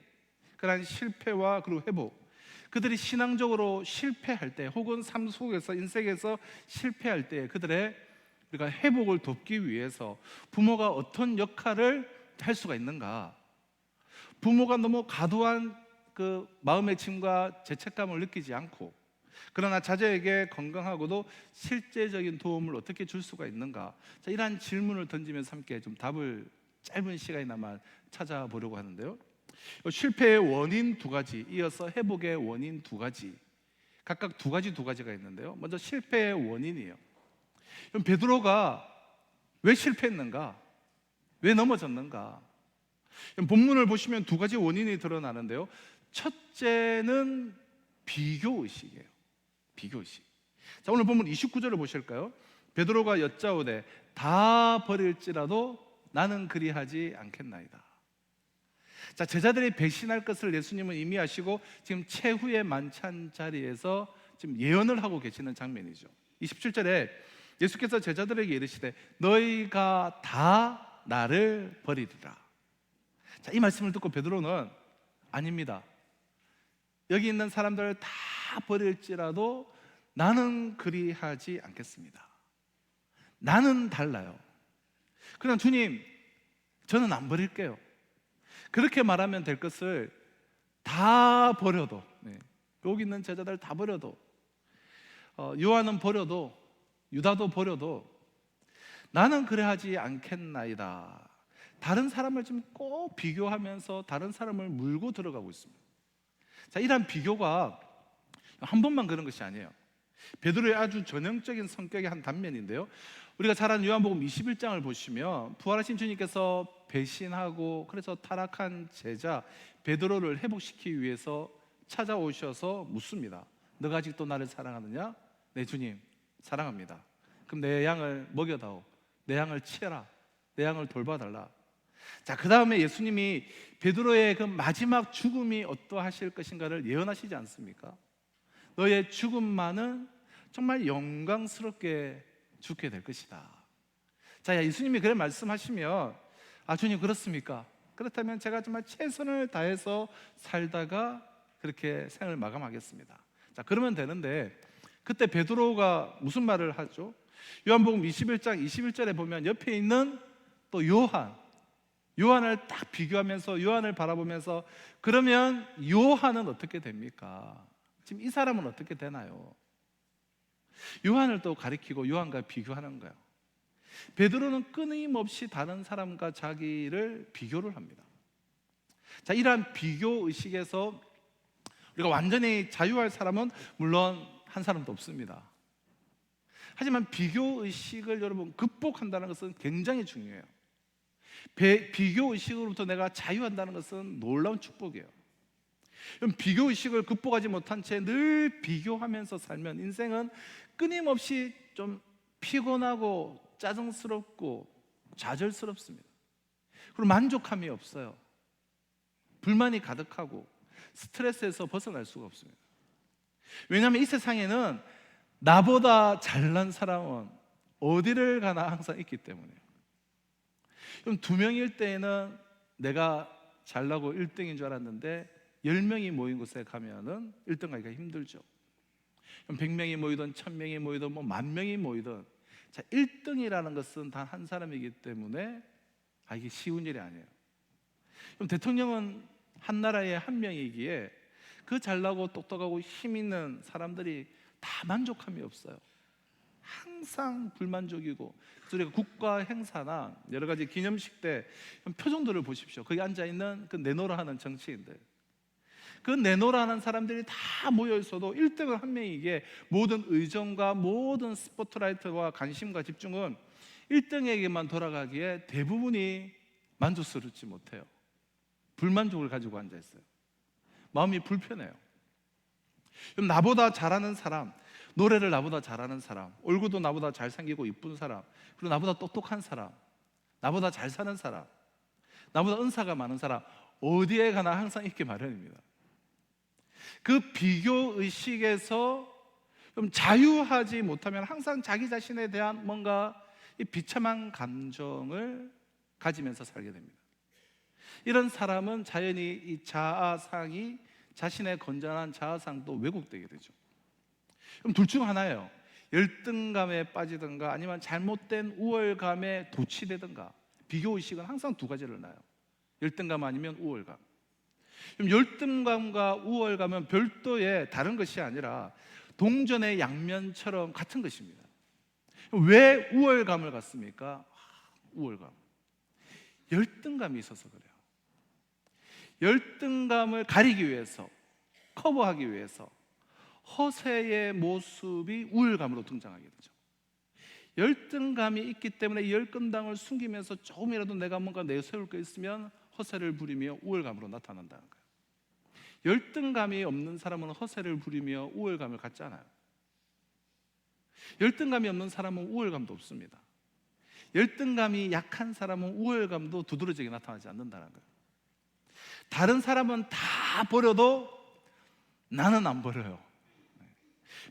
S3: 그러한 실패와 그리고 회복, 그들이 신앙적으로 실패할 때 혹은 삶 속에서 인생에서 실패할 때 그들의 우리가 회복을 돕기 위해서 부모가 어떤 역할을 할 수가 있는가? 부모가 너무 과도한 그 마음의 짐과 죄책감을 느끼지 않고 그러나 자녀에게 건강하고도 실제적인 도움을 어떻게 줄 수가 있는가? 자, 이러한 질문을 던지면서 함께 좀 답을 짧은 시간이나마 찾아보려고 하는데요. 실패의 원인 두 가지, 이어서 회복의 원인 두 가지, 각각 두 가지가 있는데요. 먼저 실패의 원인이에요. 그럼 베드로가 왜 실패했는가? 왜 넘어졌는가? 본문을 보시면 두 가지 원인이 드러나는데요. 첫째는 비교의식이에요. 비교의식. 자, 오늘 본문 29절을 보실까요? 베드로가 여짜오되 다 버릴지라도 나는 그리하지 않겠나이다. 자, 제자들이 배신할 것을 예수님은 이미 아시고 지금 최후의 만찬 자리에서 지금 예언을 하고 계시는 장면이죠. 27절에 예수께서 제자들에게 이르시되 너희가 다 나를 버리리라. 자, 이 말씀을 듣고 베드로는 아닙니다. 여기 있는 사람들을 다 버릴지라도 나는 그리하지 않겠습니다. 나는 달라요. 그냥 주님, 저는 안 버릴게요. 그렇게 말하면 될 것을 다 버려도, 여기 있는 제자들 다 버려도, 요한은 버려도, 유다도 버려도 나는 그래 하지 않겠나이다. 다른 사람을 지금 꼭 비교하면서 다른 사람을 물고 들어가고 있습니다. 자, 이러한 비교가 한 번만 그런 것이 아니에요. 베드로의 아주 전형적인 성격의 한 단면인데요. 우리가 잘 아는 요한복음 21장을 보시면 부활하신 주님께서 배신하고 그래서 타락한 제자 베드로를 회복시키기 위해서 찾아오셔서 묻습니다. 너가 아직도 나를 사랑하느냐? 네, 주님, 사랑합니다. 그럼 내 양을 먹여다오. 내 양을 치라. 내 양을 돌봐달라. 자, 그 다음에 예수님이 베드로의 그 마지막 죽음이 어떠하실 것인가를 예언하시지 않습니까? 너의 죽음만은 정말 영광스럽게 죽게 될 것이다. 자, 예수님이 그래 말씀하시면 아, 주님 그렇습니까? 그렇다면 제가 정말 최선을 다해서 살다가 그렇게 생을 마감하겠습니다. 자, 그러면 되는데 그때 베드로가 무슨 말을 하죠? 요한복음 21장 21절에 보면 옆에 있는 또 요한을 딱 비교하면서 요한을 바라보면서 그러면 요한은 어떻게 됩니까? 지금 이 사람은 어떻게 되나요? 요한을 또 가리키고 요한과 비교하는 거예요. 베드로는 끊임없이 다른 사람과 자기를 비교를 합니다. 자, 이러한 비교 의식에서 우리가 완전히 자유할 사람은 물론 한 사람도 없습니다. 하지만 비교 의식을 여러분 극복한다는 것은 굉장히 중요해요. 비교 의식으로부터 내가 자유한다는 것은 놀라운 축복이에요. 비교 의식을 극복하지 못한 채 늘 비교하면서 살면 인생은 끊임없이 좀 피곤하고 짜증스럽고 좌절스럽습니다. 그리고 만족함이 없어요. 불만이 가득하고 스트레스에서 벗어날 수가 없습니다. 왜냐하면 이 세상에는 나보다 잘난 사람은 어디를 가나 항상 있기 때문에요. 그럼 2명일 때에는 내가 잘나고 1등인 줄 알았는데 10명이 모인 곳에 가면은 1등 하기가 힘들죠. 그럼 100명이 모이든 1000명이 모이든 뭐 10,000명이 모이든 자, 1등이라는 것은 단 한 사람이기 때문에 이게 쉬운 일이 아니에요. 그럼 대통령은 한 나라의 한 명이기에 그 잘나고 똑똑하고 힘 있는 사람들이 다 만족함이 없어요. 항상 불만족이고, 우리가 국가 행사나 여러 가지 기념식 때 표정들을 보십시오. 거기 앉아 있는 그 내노라 하는 정치인들, 그 내노라 하는 사람들이 다 모여 있어도 1등은 한 명이기에 모든 의정과 모든 스포트라이트와 관심과 집중은 1등에게만 돌아가기에 대부분이 만족스럽지 못해요. 불만족을 가지고 앉아 있어요. 마음이 불편해요. 그럼 나보다 잘하는 사람, 노래를 나보다 잘하는 사람, 얼굴도 나보다 잘생기고 이쁜 사람, 그리고 나보다 똑똑한 사람, 나보다 잘 사는 사람, 나보다 은사가 많은 사람, 어디에 가나 항상 있기 마련입니다. 그 비교 의식에서 좀 자유하지 못하면 항상 자기 자신에 대한 뭔가 이 비참한 감정을 가지면서 살게 됩니다. 이런 사람은 자연히 이 자아상이, 자신의 건전한 자아상도 왜곡되게 되죠. 그럼 둘 중 하나예요. 열등감에 빠지든가 아니면 잘못된 우월감에 도취되든가. 비교의식은 항상 두 가지를 낳아요. 열등감 아니면 우월감. 그럼 열등감과 우월감은 별도의 다른 것이 아니라 동전의 양면처럼 같은 것입니다. 왜 우월감을 갖습니까? 우월감. 열등감이 있어서 그래요. 열등감을 가리기 위해서, 커버하기 위해서 허세의 모습이 우월감으로 등장하게 되죠. 열등감이 있기 때문에 이 열등감을 숨기면서 조금이라도 내가 뭔가 내세울 게 있으면 허세를 부리며 우월감으로 나타난다는 거예요. 열등감이 없는 사람은 허세를 부리며 우월감을 갖지 않아요. 열등감이 없는 사람은 우월감도 없습니다. 열등감이 약한 사람은 우월감도 두드러지게 나타나지 않는다는 거예요. 다른 사람은 다 버려도 나는 안 버려요.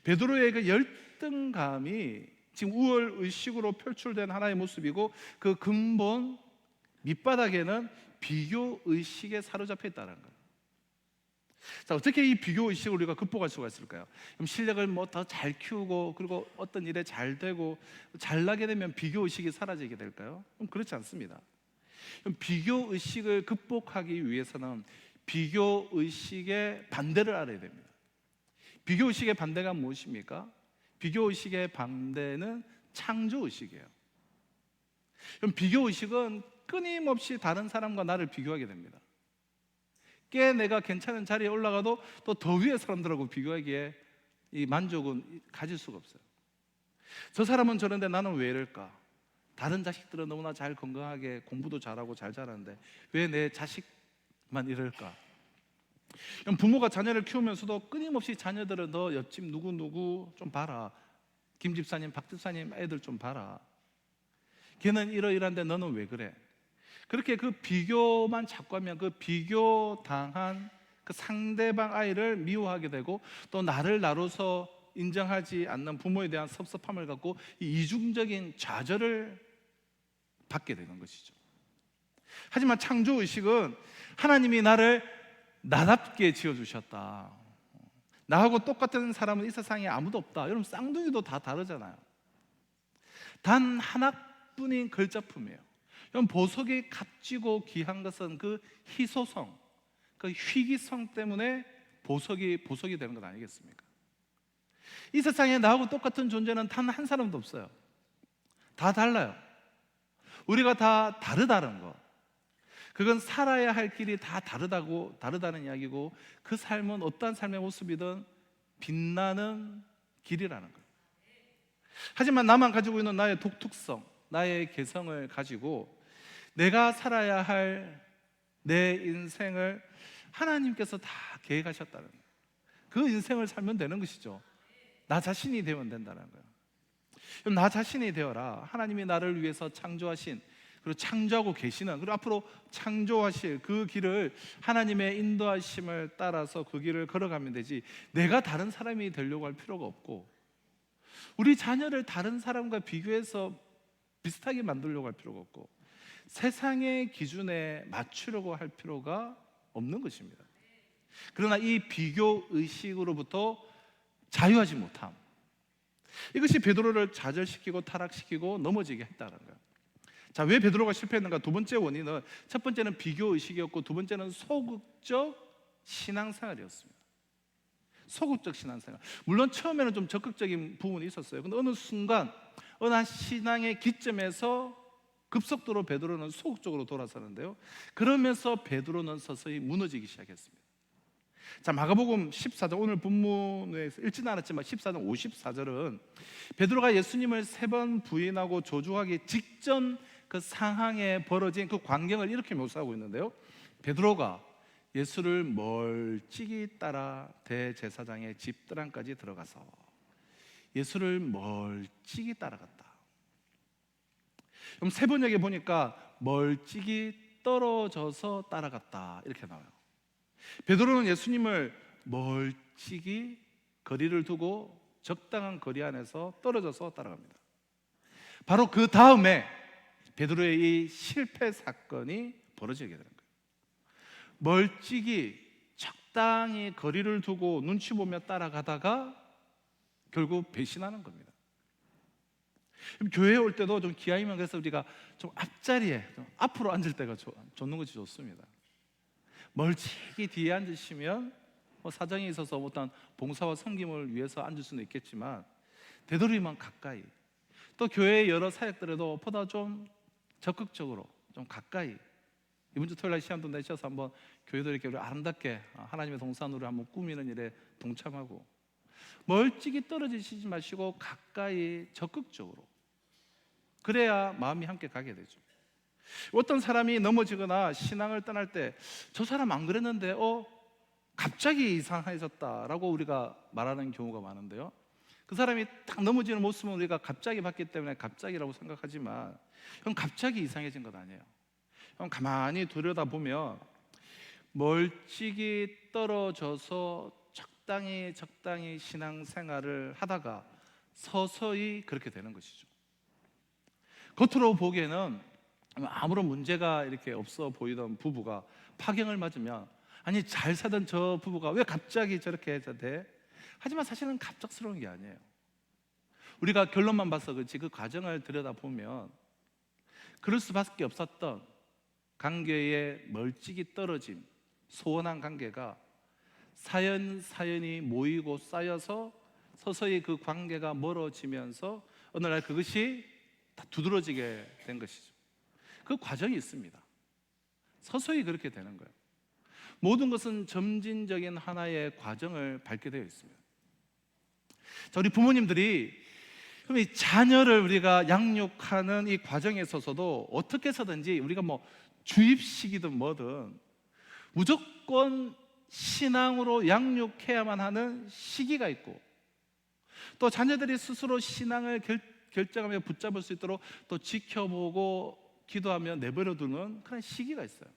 S3: 베드로의 그 열등감이 지금 우월 의식으로 표출된 하나의 모습이고, 그 근본 밑바닥에는 비교 의식에 사로잡혀 있다는 거예요. 자, 어떻게 이 비교 의식을 우리가 극복할 수가 있을까요? 그럼 실력을 뭐 더 잘 키우고 그리고 어떤 일에 잘 되고 잘나게 되면 비교 의식이 사라지게 될까요? 그럼 그렇지 않습니다. 그럼 비교 의식을 극복하기 위해서는 비교 의식의 반대를 알아야 됩니다. 비교 의식의 반대가 무엇입니까? 비교 의식의 반대는 창조 의식이에요. 그럼 비교 의식은 끊임없이 다른 사람과 나를 비교하게 됩니다. 꽤 내가 괜찮은 자리에 올라가도 또 더 위의 사람들하고 비교하기에 이 만족은 가질 수가 없어요. 저 사람은 저런데 나는 왜 이럴까? 다른 자식들은 너무나 잘 건강하게 공부도 잘하고 잘 자라는데 왜 내 자식만 이럴까? 그럼 부모가 자녀를 키우면서도 끊임없이 자녀들은 너 옆집 누구 좀 봐라, 김 집사님, 박 집사님 애들 좀 봐라, 걔는 이러이러한데 너는 왜 그래? 그렇게 그 비교만 자꾸 하면 그 비교당한 그 상대방 아이를 미워하게 되고, 또 나를 나로서 인정하지 않는 부모에 대한 섭섭함을 갖고 이 이중적인 좌절을 받게 되는 것이죠. 하지만 창조의식은 하나님이 나를 나답게 지어주셨다, 나하고 똑같은 사람은 이 세상에 아무도 없다. 여러분, 쌍둥이도 다 다르잖아요. 단 하나뿐인 걸작품이에요. 여러분, 보석이 값지고 귀한 것은 그 희소성, 그 희귀성 때문에 보석이 되는 것 아니겠습니까? 이 세상에 나하고 똑같은 존재는 단 한 사람도 없어요. 다 달라요. 우리가 다 다르다는 거, 그건 살아야 할 길이 다 다르다는 이야기고, 그 삶은 어떠한 삶의 모습이든 빛나는 길이라는 거예요. 하지만 나만 가지고 있는 나의 독특성, 나의 개성을 가지고 내가 살아야 할 내 인생을 하나님께서 다 계획하셨다는 거예요. 그 인생을 살면 되는 것이죠. 나 자신이 되면 된다는 거예요. 그럼 나 자신이 되어라. 하나님이 나를 위해서 창조하신, 그리고 창조하고 계시는, 그리고 앞으로 창조하실 그 길을 하나님의 인도하심을 따라서 그 길을 걸어가면 되지, 내가 다른 사람이 되려고 할 필요가 없고, 우리 자녀를 다른 사람과 비교해서 비슷하게 만들려고 할 필요가 없고, 세상의 기준에 맞추려고 할 필요가 없는 것입니다. 그러나 이 비교 의식으로부터 자유하지 못함, 이것이 베드로를 좌절시키고 타락시키고 넘어지게 했다는 거예요. 자, 왜 베드로가 실패했는가? 두 번째 원인은, 첫 번째는 비교 의식이었고, 두 번째는 소극적 신앙생활이었습니다. 소극적 신앙생활. 물론 처음에는 좀 적극적인 부분이 있었어요. 근데 어느 순간, 어느 한 신앙의 기점에서 급속도로 베드로는 소극적으로 돌아서는데요. 그러면서 베드로는 서서히 무너지기 시작했습니다. 자, 마가복음 14장, 오늘 본문에서 읽지는 않았지만 14장 54절은 베드로가 예수님을 3번 부인하고 저주하기 직전 그 상황에 벌어진 그 광경을 이렇게 묘사하고 있는데요. 베드로가 예수를 멀찍이 따라 대제사장의 집드랑까지 들어가서 예수를 멀찍이 따라갔다. 그럼 세번역에 보니까 멀찍이 떨어져서 따라갔다 이렇게 나와요. 베드로는 예수님을 멀찍이 거리를 두고 적당한 거리 안에서 떨어져서 따라갑니다. 바로 그 다음에 베드로의 이 실패 사건이 벌어지게 되는 거예요. 멀찍이 적당히 거리를 두고 눈치 보며 따라가다가 결국 배신하는 겁니다. 교회에 올 때도 좀 기왕이면 그래서 우리가 좀 앞자리에 좀 앞으로 앉을 때가 좋는 것이 좋습니다. 멀찍이 뒤에 앉으시면 사정이 있어서 어떤 봉사와 섬김을 위해서 앉을 수는 있겠지만 되도록이면 가까이, 또 교회의 여러 사역들에도 보다 좀 적극적으로 좀 가까이, 이번 주 토요일 날 시간도 내셔서 한번 교회도 이렇게 우리 아름답게 하나님의 동산으로 한번 꾸미는 일에 동참하고, 멀찍이 떨어지시지 마시고 가까이 적극적으로, 그래야 마음이 함께 가게 되죠. 어떤 사람이 넘어지거나 신앙을 떠날 때 저 사람 안 그랬는데 갑자기 이상해졌다라고 우리가 말하는 경우가 많은데요. 그 사람이 딱 넘어지는 모습은 우리가 갑자기 봤기 때문에 갑자기라고 생각하지만 형 갑자기 이상해진 것 아니에요. 형 가만히 들여다보면 멀찍이 떨어져서 적당히 신앙생활을 하다가 서서히 그렇게 되는 것이죠. 겉으로 보기에는 아무런 문제가 이렇게 없어 보이던 부부가 파경을 맞으면, 아니 잘 사던 저 부부가 왜 갑자기 저렇게 돼? 하지만 사실은 갑작스러운 게 아니에요. 우리가 결론만 봐서 그렇지 그 과정을 들여다보면 그럴 수밖에 없었던 관계의 멀찍이 떨어짐, 소원한 관계가 사연이 모이고 쌓여서 서서히 그 관계가 멀어지면서 어느 날 그것이 다 두드러지게 된 것이죠. 그 과정이 있습니다. 서서히 그렇게 되는 거예요. 모든 것은 점진적인 하나의 과정을 밟게 되어 있습니다. 자, 우리 부모님들이 그럼 이 자녀를 우리가 양육하는 이 과정에 있어서도 어떻게 해서든지 우리가 뭐 주입식이든 뭐든 무조건 신앙으로 양육해야만 하는 시기가 있고, 또 자녀들이 스스로 신앙을 결정하며 붙잡을 수 있도록 또 지켜보고 기도하며 내버려 두는 그런 시기가 있어요.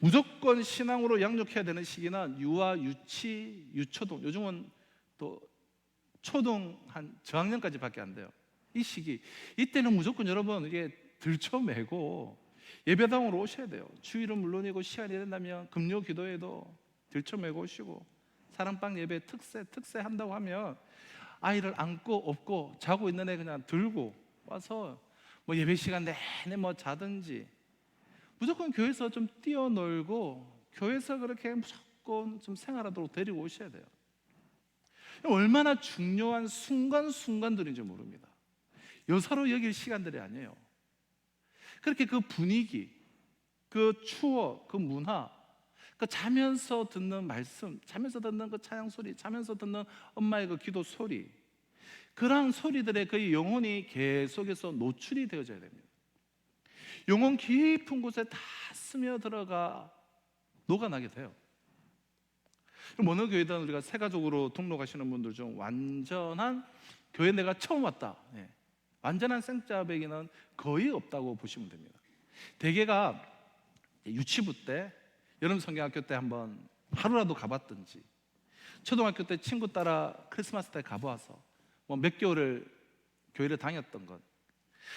S3: 무조건 신앙으로 양육해야 되는 시기는 유아, 유치, 유초등, 요즘은 또 초등 한 저학년까지밖에 안 돼요. 이 시기, 이때는 무조건 여러분 이게 들쳐매고 예배당으로 오셔야 돼요. 주일은 물론이고 시간이 된다면 금요 기도에도 들쳐매고 오시고, 사랑방 예배 특세 한다고 하면 아이를 안고 업고 자고 있는 애 그냥 들고 와서 뭐 예배 시간 내내 뭐 자든지 무조건 교회에서 좀 뛰어놀고 교회에서 그렇게 무조건 좀 생활하도록 데리고 오셔야 돼요. 얼마나 중요한 순간순간들인지 모릅니다. 여사로 여길 시간들이 아니에요. 그렇게 그 분위기, 그 추억, 그 문화, 그 자면서 듣는 말씀, 자면서 듣는 그 찬양 소리, 자면서 듣는 엄마의 그 기도 소리, 그러한 소리들의 그 영혼이 계속해서 노출이 되어져야 됩니다. 영혼 깊은 곳에 다 스며들어가 녹아나게 돼요. 어느 교회든 우리가 세가족으로 등록하시는 분들 중 완전한 교회 내가 처음 왔다, 완전한 생짜배기는 거의 없다고 보시면 됩니다. 대개가 유치부 때, 여름 성경학교 때 한번 하루라도 가봤든지, 초등학교 때 친구 따라 크리스마스 때 가보아서 뭐 몇 개월을 교회를 다녔던 것,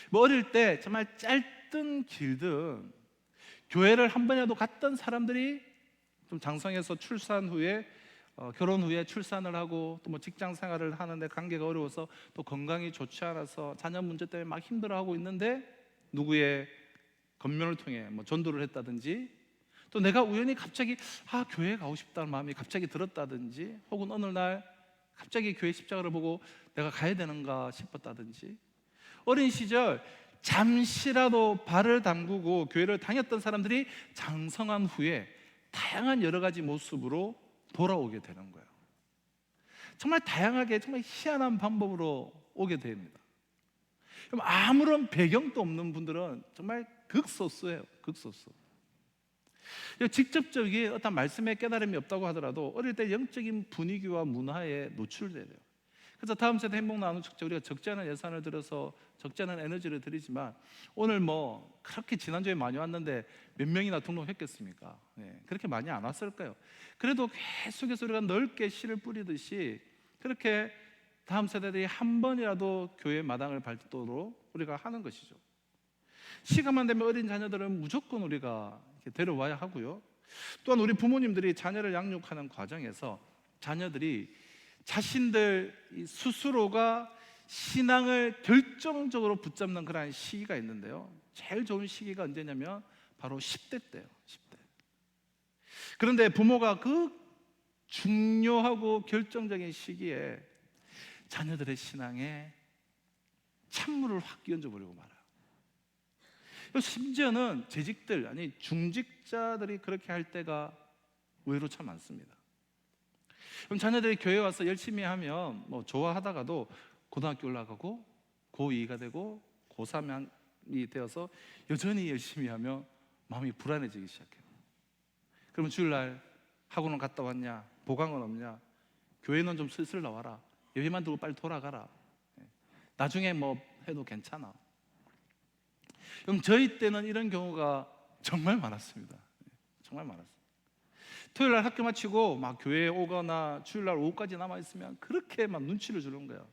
S3: 뭐 어릴 때 정말 짧든 길든 교회를 한 번이라도 갔던 사람들이 좀 장성해서 출산 후에 결혼 후에 출산을 하고 또 뭐 직장 생활을 하는데 관계가 어려워서 또 건강이 좋지 않아서 자녀 문제 때문에 막 힘들어하고 있는데 누구의 건면을 통해 뭐 전도를 했다든지, 또 내가 우연히 갑자기 교회에 가고 싶다는 마음이 갑자기 들었다든지, 혹은 어느 날 갑자기 교회 십자가를 보고 내가 가야 되는가 싶었다든지, 어린 시절 잠시라도 발을 담그고 교회를 다녔던 사람들이 장성한 후에 다양한 여러 가지 모습으로 돌아오게 되는 거예요. 정말 다양하게, 정말 희한한 방법으로 오게 됩니다. 그럼 아무런 배경도 없는 분들은 정말 극소수예요. 극소수. 직접적인 어떤 말씀의 깨달음이 없다고 하더라도 어릴 때 영적인 분위기와 문화에 노출돼야 돼요. 그래서 다음 세대 행복 나누는 축제, 우리가 적지 않은 예산을 들여서 적지 않은 에너지를 들이지만, 오늘 뭐 그렇게 지난주에 많이 왔는데 몇 명이나 등록했겠습니까? 그렇게 많이 안 왔을 거예요. 그래도 계속해서 우리가 넓게 씨를 뿌리듯이 그렇게 다음 세대들이 한 번이라도 교회 마당을 밟도록 우리가 하는 것이죠. 시간만 되면 어린 자녀들은 무조건 우리가 이렇게 데려와야 하고요. 또한 우리 부모님들이 자녀를 양육하는 과정에서 자녀들이 자신들 스스로가 신앙을 결정적으로 붙잡는 그런 시기가 있는데요, 제일 좋은 시기가 언제냐면 바로 10대 때예요. 10대. 그런데 부모가 그 중요하고 결정적인 시기에 자녀들의 신앙에 찬물을 확 끼얹어 버리고 말아요. 심지어는 재직들, 아니 중직자들이 그렇게 할 때가 의외로 참 많습니다. 그럼 자녀들이 교회 와서 열심히 하면 뭐 좋아하다가도 고등학교 올라가고 고2가 되고 고3이 되어서 여전히 열심히 하면 마음이 불안해지기 시작해요. 그러면 주일날 학원은 갔다 왔냐? 보강은 없냐? 교회는 좀 슬슬 나와라. 예배만 들고 빨리 돌아가라. 나중에 뭐 해도 괜찮아. 그럼 저희 때는 이런 경우가 정말 많았습니다. 정말 많았어요. 토요일 날 학교 마치고 막 교회에 오거나 주일 날 오후까지 남아 있으면 그렇게 막 눈치를 주는 거예요.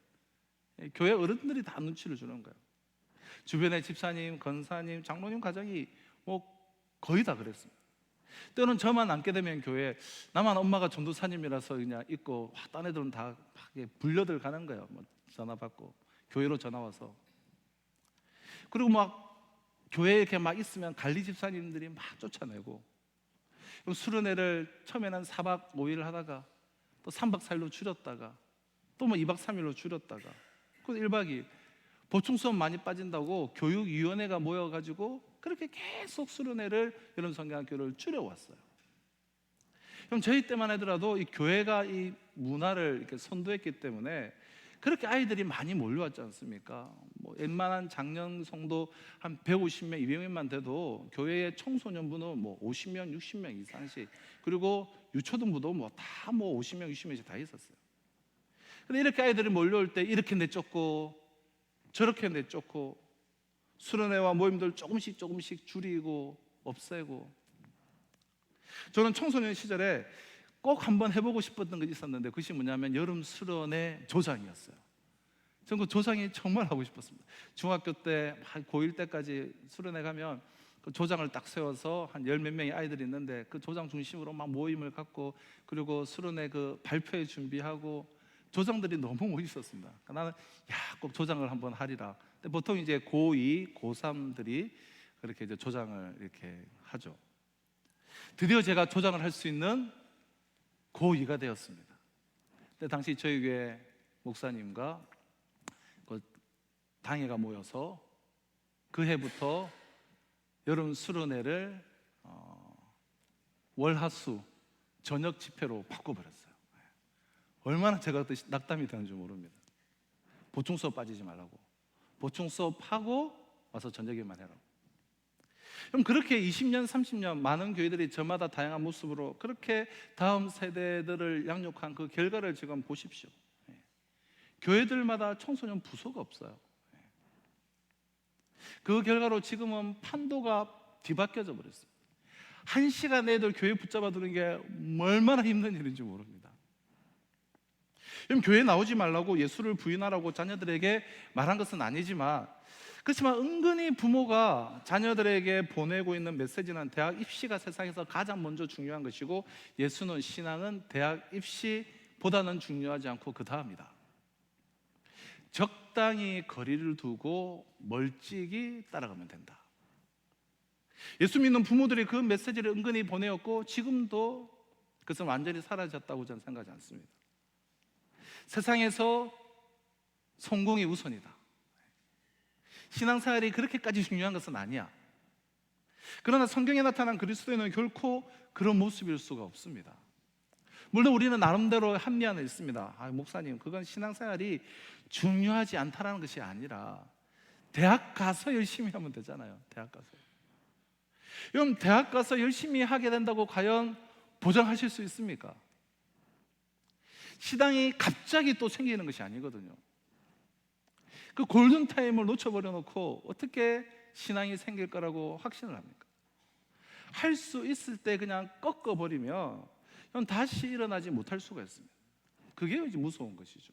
S3: 교회 어른들이 다 눈치를 주는 거예요. 주변의 집사님, 권사님, 장로님 가정이 뭐 거의 다 그랬습니다. 때로는 저만 앉게 되면 교회, 나만 엄마가 전도사님이라서 그냥 있고, 딴 애들은 다 불려들 가는 거예요. 뭐 전화 받고 교회로 전화 와서. 그리고 막 교회에 이렇게 막 있으면 관리 집사님들이 막 쫓아내고, 그럼 수련회를 처음에는 4박 5일 하다가 또 3박 4일로 줄였다가 또 뭐 2박 3일로 줄였다가, 그 1박 2일 보충 수업 많이 빠진다고 교육위원회가 모여가지고 그렇게 계속 수련회를, 이런 성경학교를 줄여왔어요. 그럼 저희 때만 하더라도 이 교회가 이 문화를 이렇게 선도했기 때문에 그렇게 아이들이 많이 몰려왔지 않습니까? 뭐 웬만한 작년 성도 한 150명, 200명만 돼도 교회의 청소년부는 뭐 50명, 60명 이상씩, 그리고 유초등부도 뭐 다 뭐 50명, 60명씩 다 있었어요. 근데 이렇게 아이들이 몰려올 때 이렇게 내쫓고 저렇게 내쫓고, 수련회와 모임들 조금씩 줄이고 없애고. 저는 청소년 시절에 꼭 한번 해보고 싶었던 것이 있었는데, 그것이 뭐냐면 여름 수련회 조장이었어요. 저는 그 조장이 정말 하고 싶었습니다. 중학교 때 고1 때까지 수련회 가면 그 조장을 딱 세워서 한 열 몇 명의 아이들이 있는데, 그 조장 중심으로 막 모임을 갖고, 그리고 수련회 그 발표회 준비하고, 조장들이 너무 멋있었습니다. 나는 꼭 조장을 한번 하리라. 근데 보통 이제 고2, 고3들이 그렇게 이제 조장을 이렇게 하죠. 드디어 제가 조장을 할 수 있는 고2가 되었습니다. 근데 당시 저희 교회 목사님과 그 당회가 모여서 그 해부터 여름 수련회를 월화수 저녁 집회로 바꿔버렸어요. 얼마나 제가 그때 낙담이 되는지 모릅니다. 보충 수업 빠지지 말라고, 보충 수업 하고 와서 저녁에만 해라. 그럼 그렇게 20년, 30년 많은 교회들이 저마다 다양한 모습으로 그렇게 다음 세대들을 양육한 그 결과를 지금 보십시오. 교회들마다 청소년 부서가 없어요. 그 결과로 지금은 판도가 뒤바뀌어져 버렸어요. 1시간 애들 교회 붙잡아 두는 게 얼마나 힘든 일인지 모릅니다. 그럼 교회 나오지 말라고, 예수를 부인하라고 자녀들에게 말한 것은 아니지만, 그렇지만 은근히 부모가 자녀들에게 보내고 있는 메시지는 대학 입시가 세상에서 가장 먼저 중요한 것이고, 예수는, 신앙은 대학 입시보다는 중요하지 않고 그 다음이다. 적당히 거리를 두고 멀찍이 따라가면 된다. 예수 믿는 부모들이 그 메시지를 은근히 보내었고 지금도 그것은 완전히 사라졌다고 저는 생각하지 않습니다. 세상에서 성공이 우선이다. 신앙생활이 그렇게까지 중요한 것은 아니야. 그러나 성경에 나타난 그리스도인은 결코 그런 모습일 수가 없습니다. 물론 우리는 나름대로 합리화는 있습니다. 목사님, 그건 신앙생활이 중요하지 않다라는 것이 아니라 대학 가서 열심히 하면 되잖아요. 대학 가서. 그럼 대학 가서 열심히 하게 된다고 과연 보장하실 수 있습니까? 시당이 갑자기 또 생기는 것이 아니거든요. 그 골든타임을 놓쳐버려 놓고 어떻게 신앙이 생길 거라고 확신을 합니까? 할 수 있을 때 그냥 꺾어버리면 그럼 다시 일어나지 못할 수가 있습니다. 그게 이제 무서운 것이죠.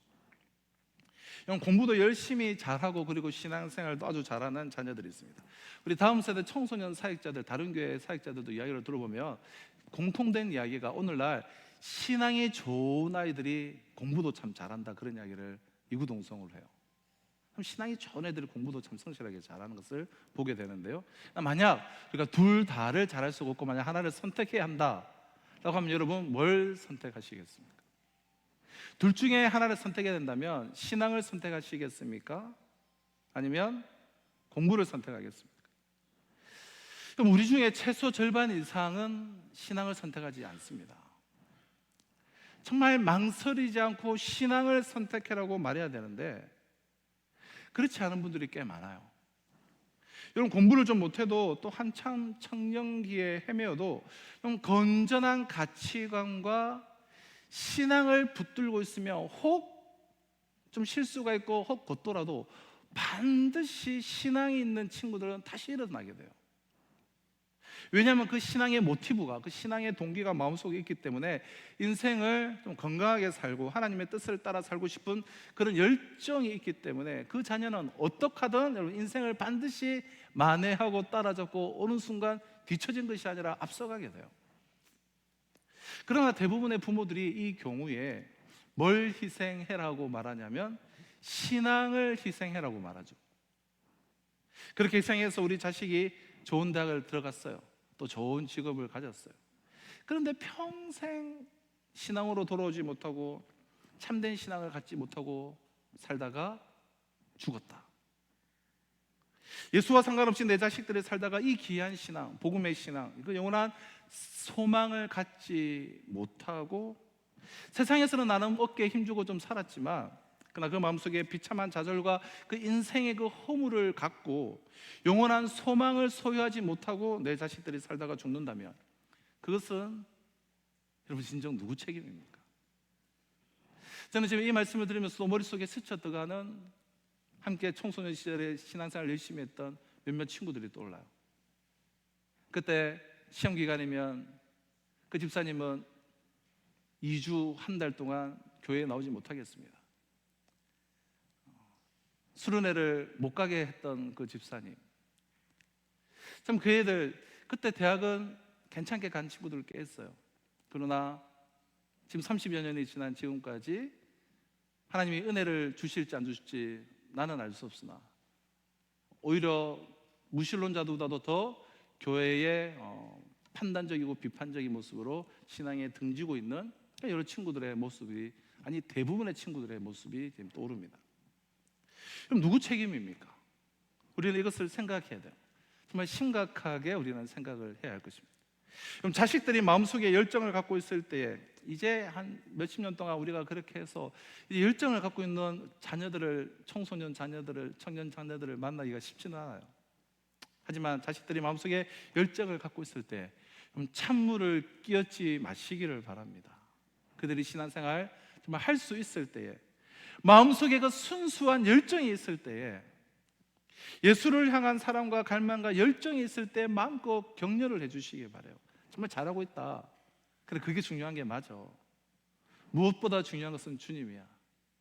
S3: 공부도 열심히 잘하고 그리고 신앙생활도 아주 잘하는 자녀들이 있습니다. 우리 다음 세대 청소년 사역자들, 다른 교회 사역자들도 이야기를 들어보면 공통된 이야기가 오늘날 신앙이 좋은 아이들이 공부도 참 잘한다, 그런 이야기를 이구동성으로 해요. 그럼 신앙이 좋은 애들이 공부도 참 성실하게 잘하는 것을 보게 되는데요. 만약 우리가 둘 다를 잘할 수가 없고 만약 하나를 선택해야 한다라고 하면 여러분 뭘 선택하시겠습니까? 둘 중에 하나를 선택해야 된다면 신앙을 선택하시겠습니까? 아니면 공부를 선택하겠습니까? 그럼 우리 중에 최소 절반 이상은 신앙을 선택하지 않습니다. 정말 망설이지 않고 신앙을 선택해라고 말해야 되는데 그렇지 않은 분들이 꽤 많아요. 여러분, 공부를 좀 못해도 또 한참 청년기에 헤매어도 좀 건전한 가치관과 신앙을 붙들고 있으면 혹 좀 실수가 있고 혹 걷더라도 반드시 신앙이 있는 친구들은 다시 일어나게 돼요. 왜냐하면 그 신앙의 모티브가, 그 신앙의 동기가 마음속에 있기 때문에 인생을 좀 건강하게 살고 하나님의 뜻을 따라 살고 싶은 그런 열정이 있기 때문에 그 자녀는 어떻게 하든 여러분 인생을 반드시 만회하고 따라잡고 어느 순간 뒤처진 것이 아니라 앞서가게 돼요. 그러나 대부분의 부모들이 이 경우에 뭘 희생해라고 말하냐면 신앙을 희생해라고 말하죠. 그렇게 희생해서 우리 자식이 좋은 대학을 들어갔어요. 또 좋은 직업을 가졌어요. 그런데 평생 신앙으로 돌아오지 못하고 참된 신앙을 갖지 못하고 살다가 죽었다. 예수와 상관없이 내 자식들이 살다가 이 귀한 신앙, 복음의 신앙, 그 영원한 소망을 갖지 못하고 세상에서는 나름 어깨에 힘주고 좀 살았지만 그러나 그 마음속에 비참한 좌절과 그 인생의 그 허물을 갖고 영원한 소망을 소유하지 못하고 내 자식들이 살다가 죽는다면 그것은 여러분 진정 누구 책임입니까? 저는 지금 이 말씀을 들으면서도 머릿속에 스쳐 들어가는 함께 청소년 시절에 신앙생활을 열심히 했던 몇몇 친구들이 떠올라요. 그때 시험 기간이면 그 집사님은 2주, 한 달 동안 교회에 나오지 못하겠습니다. 수련회를 못 가게 했던 그 집사님, 참 그 애들 그때 대학은 괜찮게 간 친구들 꽤 있어요. 그러나 지금 30여 년이 지난 지금까지 하나님이 은혜를 주실지 안 주실지 나는 알 수 없으나 오히려 무신론자들보다도 더 교회의 판단적이고 비판적인 모습으로 신앙에 등지고 있는 여러 친구들의 모습이, 아니 대부분의 친구들의 모습이 지금 떠오릅니다. 그럼 누구 책임입니까? 우리는 이것을 생각해야 돼요. 정말 심각하게 우리는 생각을 해야 할 것입니다. 그럼 자식들이 마음속에 열정을 갖고 있을 때에 이제 한 몇십 년 동안 우리가 그렇게 해서 이제 열정을 갖고 있는 자녀들을, 청소년 자녀들을, 청년 자녀들을 만나기가 쉽지는 않아요. 하지만 자식들이 마음속에 열정을 갖고 있을 때 찬물을 끼얹지 마시기를 바랍니다. 그들이 신앙생활 정말 할 수 있을 때에, 마음속에 그 순수한 열정이 있을 때에, 예수를 향한 사랑과 갈망과 열정이 있을 때 마음껏 격려를 해주시기 바라요. 정말 잘하고 있다. 그래, 그게 중요한 게 맞아. 무엇보다 중요한 것은 주님이야.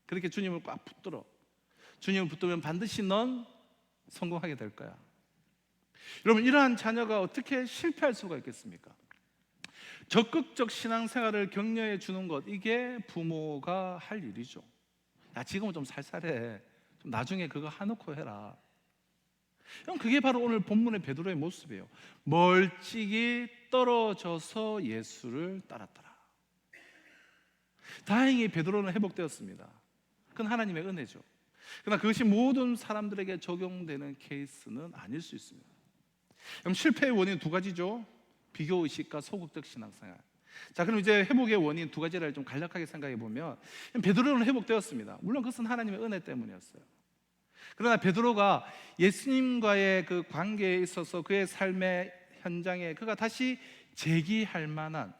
S3: 그렇게 주님을 꽉 붙들어. 주님을 붙들면 반드시 넌 성공하게 될 거야. 여러분, 이러한 자녀가 어떻게 실패할 수가 있겠습니까? 적극적 신앙생활을 격려해 주는 것, 이게 부모가 할 일이죠. 야, 지금은 좀 살살해. 그럼 나중에 그거 하놓고 해라. 형, 그게 바로 오늘 본문의 베드로의 모습이에요. 멀찍이 떨어져서 예수를 따랐더라. 다행히 베드로는 회복되었습니다. 그건 하나님의 은혜죠. 그러나 그것이 모든 사람들에게 적용되는 케이스는 아닐 수 있습니다. 그럼 실패의 원인 두 가지죠. 비교의식과 소극적 신앙생활. 자, 그럼 이제 회복의 원인 두 가지를 좀 간략하게 생각해 보면, 베드로는 회복되었습니다. 물론 그것은 하나님의 은혜 때문이었어요. 그러나 베드로가 예수님과의 그 관계에 있어서 그의 삶의 현장에 그가 다시 재기할 만한,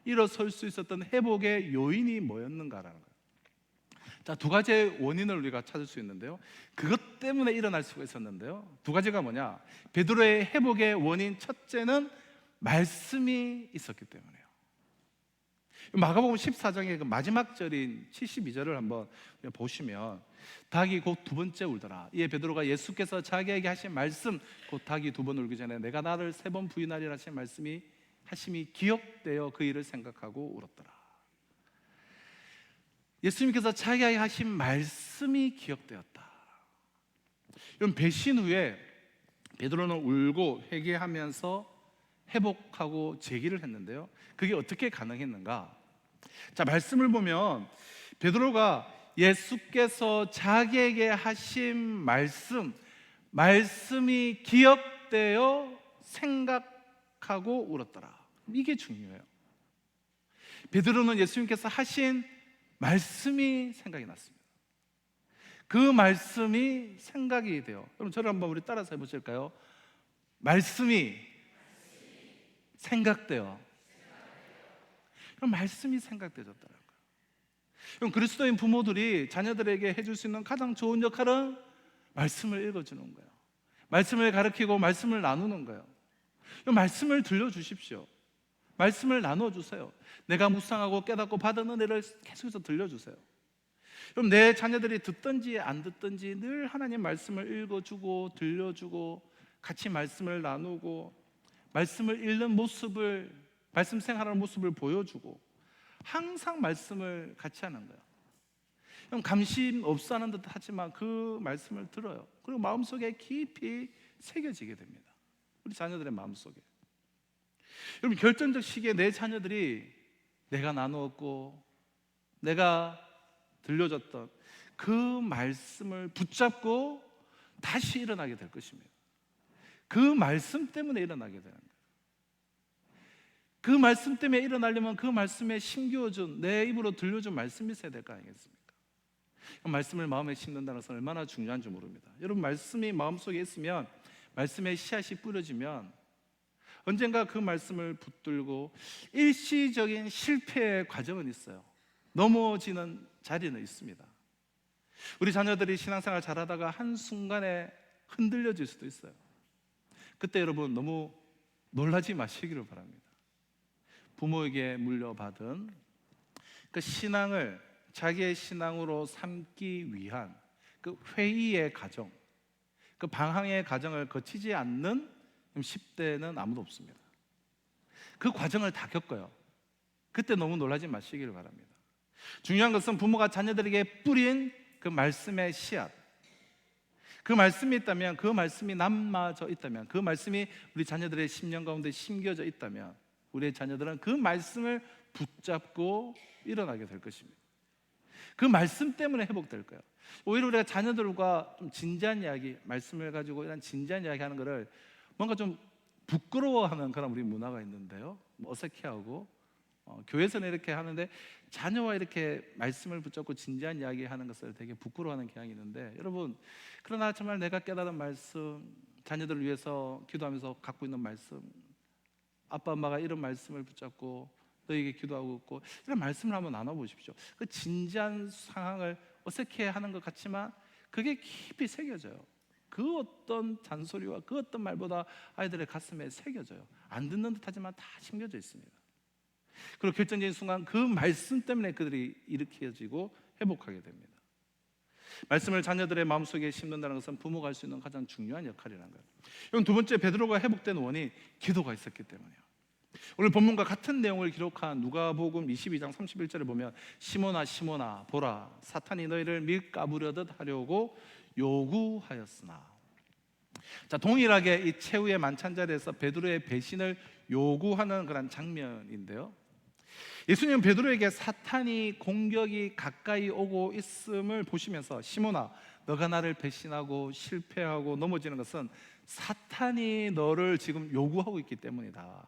S3: 일어설 수 있었던 회복의 요인이 뭐였는가라는 거예요. 자, 두 가지의 원인을 우리가 찾을 수 있는데요. 그것 때문에 일어날 수가 있었는데요. 두 가지가 뭐냐? 베드로의 회복의 원인 첫째는 말씀이 있었기 때문에요. 마가복음 14장의 그 마지막 절인 72절을 한번 보시면, 닭이 곧 두 번째 울더라. 이에 베드로가 예수께서 자기에게 하신 말씀, 곧 닭이 두 번 울기 전에 내가 나를 세 번 부인하리라 하신 말씀이 하심이 기억되어 그 일을 생각하고 울었더라. 예수님께서 자기에게 하신 말씀이 기억되었다. 이런 배신 후에 베드로는 울고 회개하면서 회복하고 재기를 했는데요. 그게 어떻게 가능했는가? 자, 말씀을 보면 베드로가 예수께서 자기에게 하신 말씀이 기억되어 생각하고 울었더라. 이게 중요해요. 베드로는 예수님께서 하신 말씀이 생각이 났습니다. 그 말씀이 생각이 돼요. 그럼 저를 한번 우리 따라서 해보실까요? 말씀이 생각돼요. 그럼 말씀이 생각되어졌다는 거예요. 그럼 그리스도인 부모들이 자녀들에게 해줄 수 있는 가장 좋은 역할은 말씀을 읽어주는 거예요. 말씀을 가르치고 말씀을 나누는 거예요. 그럼 말씀을 들려주십시오. 말씀을 나눠주세요. 내가 묵상하고 깨닫고 받은 은혜를 계속해서 들려주세요. 그럼 내 자녀들이 듣든지 안 듣든지 늘 하나님 말씀을 읽어주고 들려주고 같이 말씀을 나누고 말씀을 읽는 모습을, 말씀 생활하는 모습을 보여주고 항상 말씀을 같이 하는 거예요. 그럼 감심 없어 하는 듯 하지만 그 말씀을 들어요. 그리고 마음속에 깊이 새겨지게 됩니다. 우리 자녀들의 마음속에. 여러분, 결정적 시기에 내 자녀들이 내가 나누었고 내가 들려줬던 그 말씀을 붙잡고 다시 일어나게 될 것입니다. 그 말씀 때문에 일어나게 되는 거예요. 그 말씀 때문에 일어나려면 그 말씀에 심겨준, 내 입으로 들려준 말씀이 있어야 될 거 아니겠습니까? 말씀을 마음에 심는다는 것은 얼마나 중요한지 모릅니다. 여러분, 말씀이 마음속에 있으면, 말씀의 씨앗이 뿌려지면 언젠가 그 말씀을 붙들고 일시적인 실패의 과정은 있어요. 넘어지는 자리는 있습니다. 우리 자녀들이 신앙생활 잘하다가 한순간에 흔들려질 수도 있어요. 그때 여러분 너무 놀라지 마시기를 바랍니다. 부모에게 물려받은 그 신앙을 자기의 신앙으로 삼기 위한 그 회의의 과정, 그 방황의 과정을 거치지 않는 10대는 아무도 없습니다. 그 과정을 다 겪어요. 그때 너무 놀라지 마시기를 바랍니다. 중요한 것은 부모가 자녀들에게 뿌린 그 말씀의 씨앗, 그 말씀이 있다면, 그 말씀이 남아져 있다면, 그 말씀이 우리 자녀들의 심령 가운데 심겨져 있다면 우리의 자녀들은 그 말씀을 붙잡고 일어나게 될 것입니다. 그 말씀 때문에 회복될 거예요. 오히려 우리가 자녀들과 좀 진지한 이야기, 말씀을 가지고 이런 진지한 이야기 하는 거를 뭔가 좀 부끄러워하는 그런 우리 문화가 있는데요. 어색해하고 교회에서는 이렇게 하는데 자녀와 이렇게 말씀을 붙잡고 진지한 이야기 하는 것을 되게 부끄러워하는 경향이 있는데, 여러분, 그러나 정말 내가 깨달은 말씀, 자녀들을 위해서 기도하면서 갖고 있는 말씀, 아빠 엄마가 이런 말씀을 붙잡고 너에게 기도하고 있고, 이런 말씀을 한번 나눠보십시오. 그 진지한 상황을 어색해하는 것 같지만 그게 깊이 새겨져요. 그 어떤 잔소리와 그 어떤 말보다 아이들의 가슴에 새겨져요. 안 듣는 듯하지만 다 심겨져 있습니다. 그리고 결정적인 순간 그 말씀 때문에 그들이 일으켜지고 회복하게 됩니다. 말씀을 자녀들의 마음속에 심는다는 것은 부모가 할 수 있는 가장 중요한 역할이라는 거예요. 이건 두 번째, 베드로가 회복된 원인, 기도가 있었기 때문이에요. 오늘 본문과 같은 내용을 기록한 누가복음 22장 31절을 보면, 시몬아 시몬아 보라, 사탄이 너희를 밀가부려듯 하려고 요구하였으나. 자, 동일하게 이 최후의 만찬 자리에서 베드로의 배신을 요구하는 그런 장면인데요. 예수님은 베드로에게 사탄이 공격이 가까이 오고 있음을 보시면서 시몬아, 너가 나를 배신하고 실패하고 넘어지는 것은 사탄이 너를 지금 요구하고 있기 때문이다.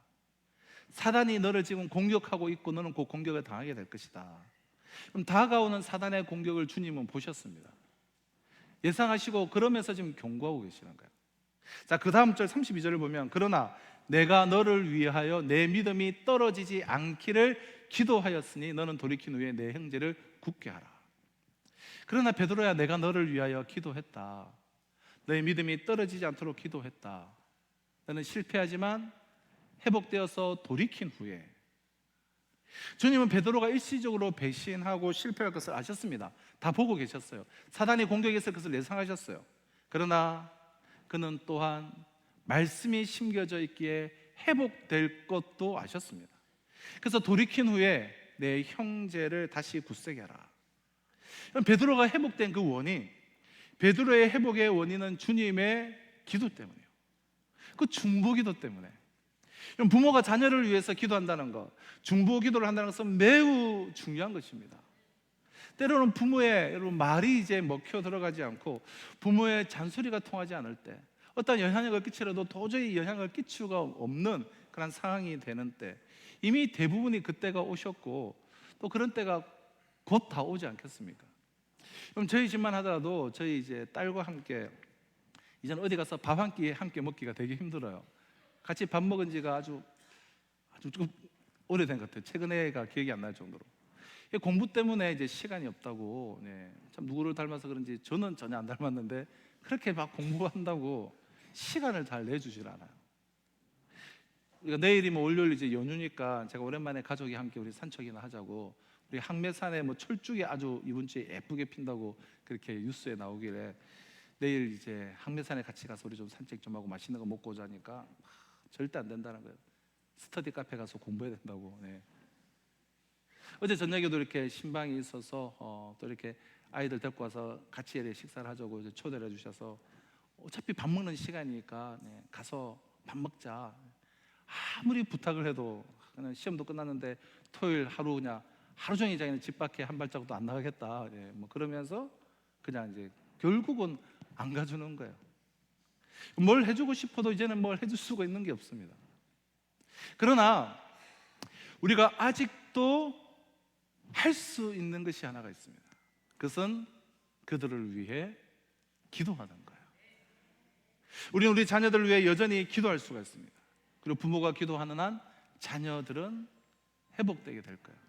S3: 사단이 너를 지금 공격하고 있고 너는 그 공격을 당하게 될 것이다. 그럼 다가오는 사단의 공격을 주님은 보셨습니다. 예상하시고 그러면서 지금 경고하고 계시는 거예요. 자, 그 다음 절 32절을 보면 그러나 내가 너를 위하여 내 믿음이 떨어지지 않기를 기도하였으니 너는 돌이킨 후에 내 형제를 굳게 하라. 그러나 베드로야, 내가 너를 위하여 기도했다. 너의 믿음이 떨어지지 않도록 기도했다. 너는 실패하지만 회복되어서 돌이킨 후에. 주님은 베드로가 일시적으로 배신하고 실패할 것을 아셨습니다. 다 보고 계셨어요. 사단이 공격했을 것을 예상하셨어요. 그러나 그는 또한 말씀이 심겨져 있기에 회복될 것도 아셨습니다. 그래서 돌이킨 후에 내 형제를 다시 굳세게 하라. 베드로가 회복된 그 원인, 베드로의 회복의 원인은 주님의 기도 때문이에요. 그 중보기도 때문에. 부모가 자녀를 위해서 기도한다는 것, 중보기도를 한다는 것은 매우 중요한 것입니다. 때로는 부모의 여러분 말이 이제 먹혀 들어가지 않고 부모의 잔소리가 통하지 않을 때, 어떤 영향력을 끼치려도 도저히 영향을 끼칠 수가 없는 그런 상황이 되는 때, 이미 대부분이 그때가 오셨고 또 그런 때가 곧 다 오지 않겠습니까? 그럼 저희 집만 하더라도 저희 이제 딸과 함께 이제는 어디 가서 밥 한 끼 함께 먹기가 되게 힘들어요. 같이 밥 먹은 지가 아주 좀 오래된 것 같아요. 최근에가 기억이 안 날 정도로. 공부 때문에 이제 시간이 없다고, 참 누구를 닮아서 그런지 저는 전혀 안 닮았는데 그렇게 막 공부한다고 시간을 잘 내주질 않아요. 내일이면 월요일 이제 연휴니까 제가 오랜만에 가족이 함께 우리 산책이나 하자고, 우리 항매산에 뭐 철쭉이 아주 이번 주에 예쁘게 핀다고 그렇게 뉴스에 나오길래 내일 이제 항매산에 같이 가서 우리 좀 산책 좀 하고 맛있는 거 먹고 오자니까 절대 안 된다는 거예요. 스터디 카페 가서 공부해야 된다고. 어제 저녁에도 이렇게 신방이 있어서 또 이렇게 아이들 데리고 와서 같이 식사를 하자고 이제 초대를 해주셔서 어차피 밥 먹는 시간이니까 가서 밥 먹자. 아무리 부탁을 해도 그냥 시험도 끝났는데 토요일 하루 그냥 하루 종일 자기는 집 밖에 한 발자국도 안 나가겠다. 뭐 그러면서 그냥 이제 결국은 안 가주는 거예요. 뭘 해주고 싶어도 이제는 뭘 해줄 수가 있는 게 없습니다. 그러나 우리가 아직도 할 수 있는 것이 하나가 있습니다. 그것은 그들을 위해 기도하는 거예요. 우리는 우리 자녀들을 위해 여전히 기도할 수가 있습니다. 그리고 부모가 기도하는 한 자녀들은 회복되게 될 거예요.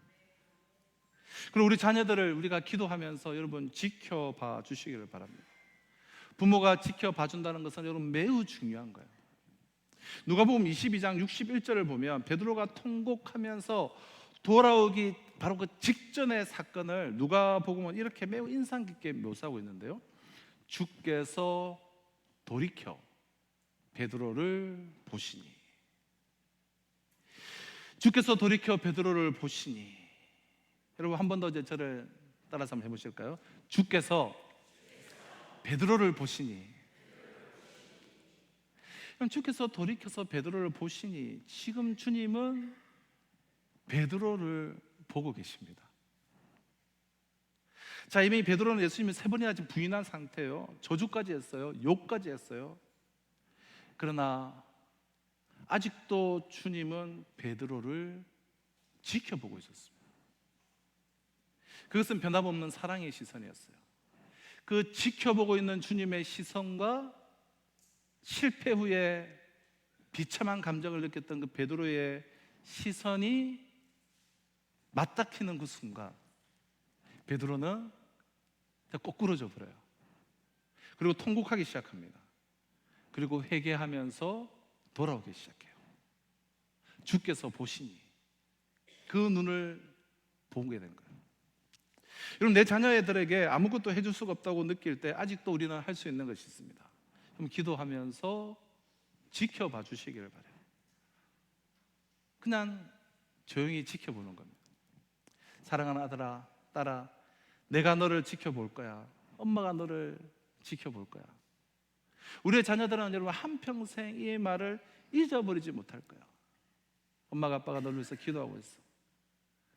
S3: 그리고 우리 자녀들을 우리가 기도하면서 여러분 지켜봐 주시기를 바랍니다. 부모가 지켜봐 준다는 것은 여러분 매우 중요한 거예요. 누가복음 22장 61절을 보면 베드로가 통곡하면서 돌아오기 바로 그 직전의 사건을 누가복음은 이렇게 매우 인상 깊게 묘사하고 있는데요. 주께서 돌이켜 베드로를 보시니. 주께서 돌이켜 베드로를 보시니. 여러분 한 번 더 저를 따라서 한번 해보실까요? 주께서 베드로를 보시니. 그럼 주께서 돌이켜서 베드로를 보시니, 지금 주님은 베드로를 보고 계십니다. 자, 이미 베드로는 예수님을 3번이나 지금 부인한 상태예요. 저주까지 했어요. 욕까지 했어요. 그러나 아직도 주님은 베드로를 지켜보고 있었습니다. 그것은 변함없는 사랑의 시선이었어요. 그 지켜보고 있는 주님의 시선과 실패 후에 비참한 감정을 느꼈던 그 베드로의 시선이 맞닥뜨리는 그 순간 베드로는 거꾸로져 버려요. 그리고 통곡하기 시작합니다. 그리고 회개하면서 돌아오기 시작해요. 주께서 보시니 그 눈을 보게 된 거예요. 여러분, 내 자녀들에게 아무것도 해줄 수가 없다고 느낄 때 아직도 우리는 할 수 있는 것이 있습니다. 그럼 기도하면서 지켜봐 주시기를 바라요. 그냥 조용히 지켜보는 겁니다. 사랑하는 아들아, 딸아, 내가 너를 지켜볼 거야. 엄마가 너를 지켜볼 거야. 우리의 자녀들은 여러분 한평생 이 말을 잊어버리지 못할 거야. 엄마가 아빠가 너를 위해서 기도하고 있어.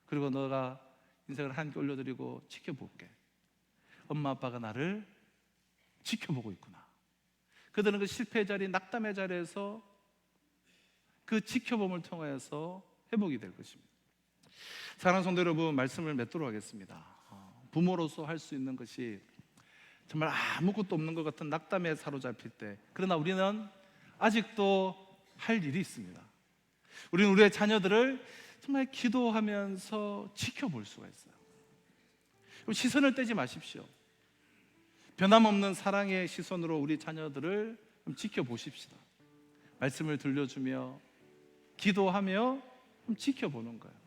S3: 그리고 너가 인생을 하나님께 올려드리고 지켜볼게. 엄마 아빠가 나를 지켜보고 있구나. 그들은 그 실패의 자리, 낙담의 자리에서 그 지켜봄을 통해서 회복이 될 것입니다. 사랑하는 성도 여러분, 말씀을 맺도록 하겠습니다. 부모로서 할 수 있는 것이 정말 아무것도 없는 것 같은 낙담에 사로잡힐 때, 그러나 우리는 아직도 할 일이 있습니다. 우리는 우리의 자녀들을 정말 기도하면서 지켜볼 수가 있어요. 시선을 떼지 마십시오. 변함없는 사랑의 시선으로 우리 자녀들을 좀 지켜보십시다. 말씀을 들려주며 기도하며 좀 지켜보는 거예요.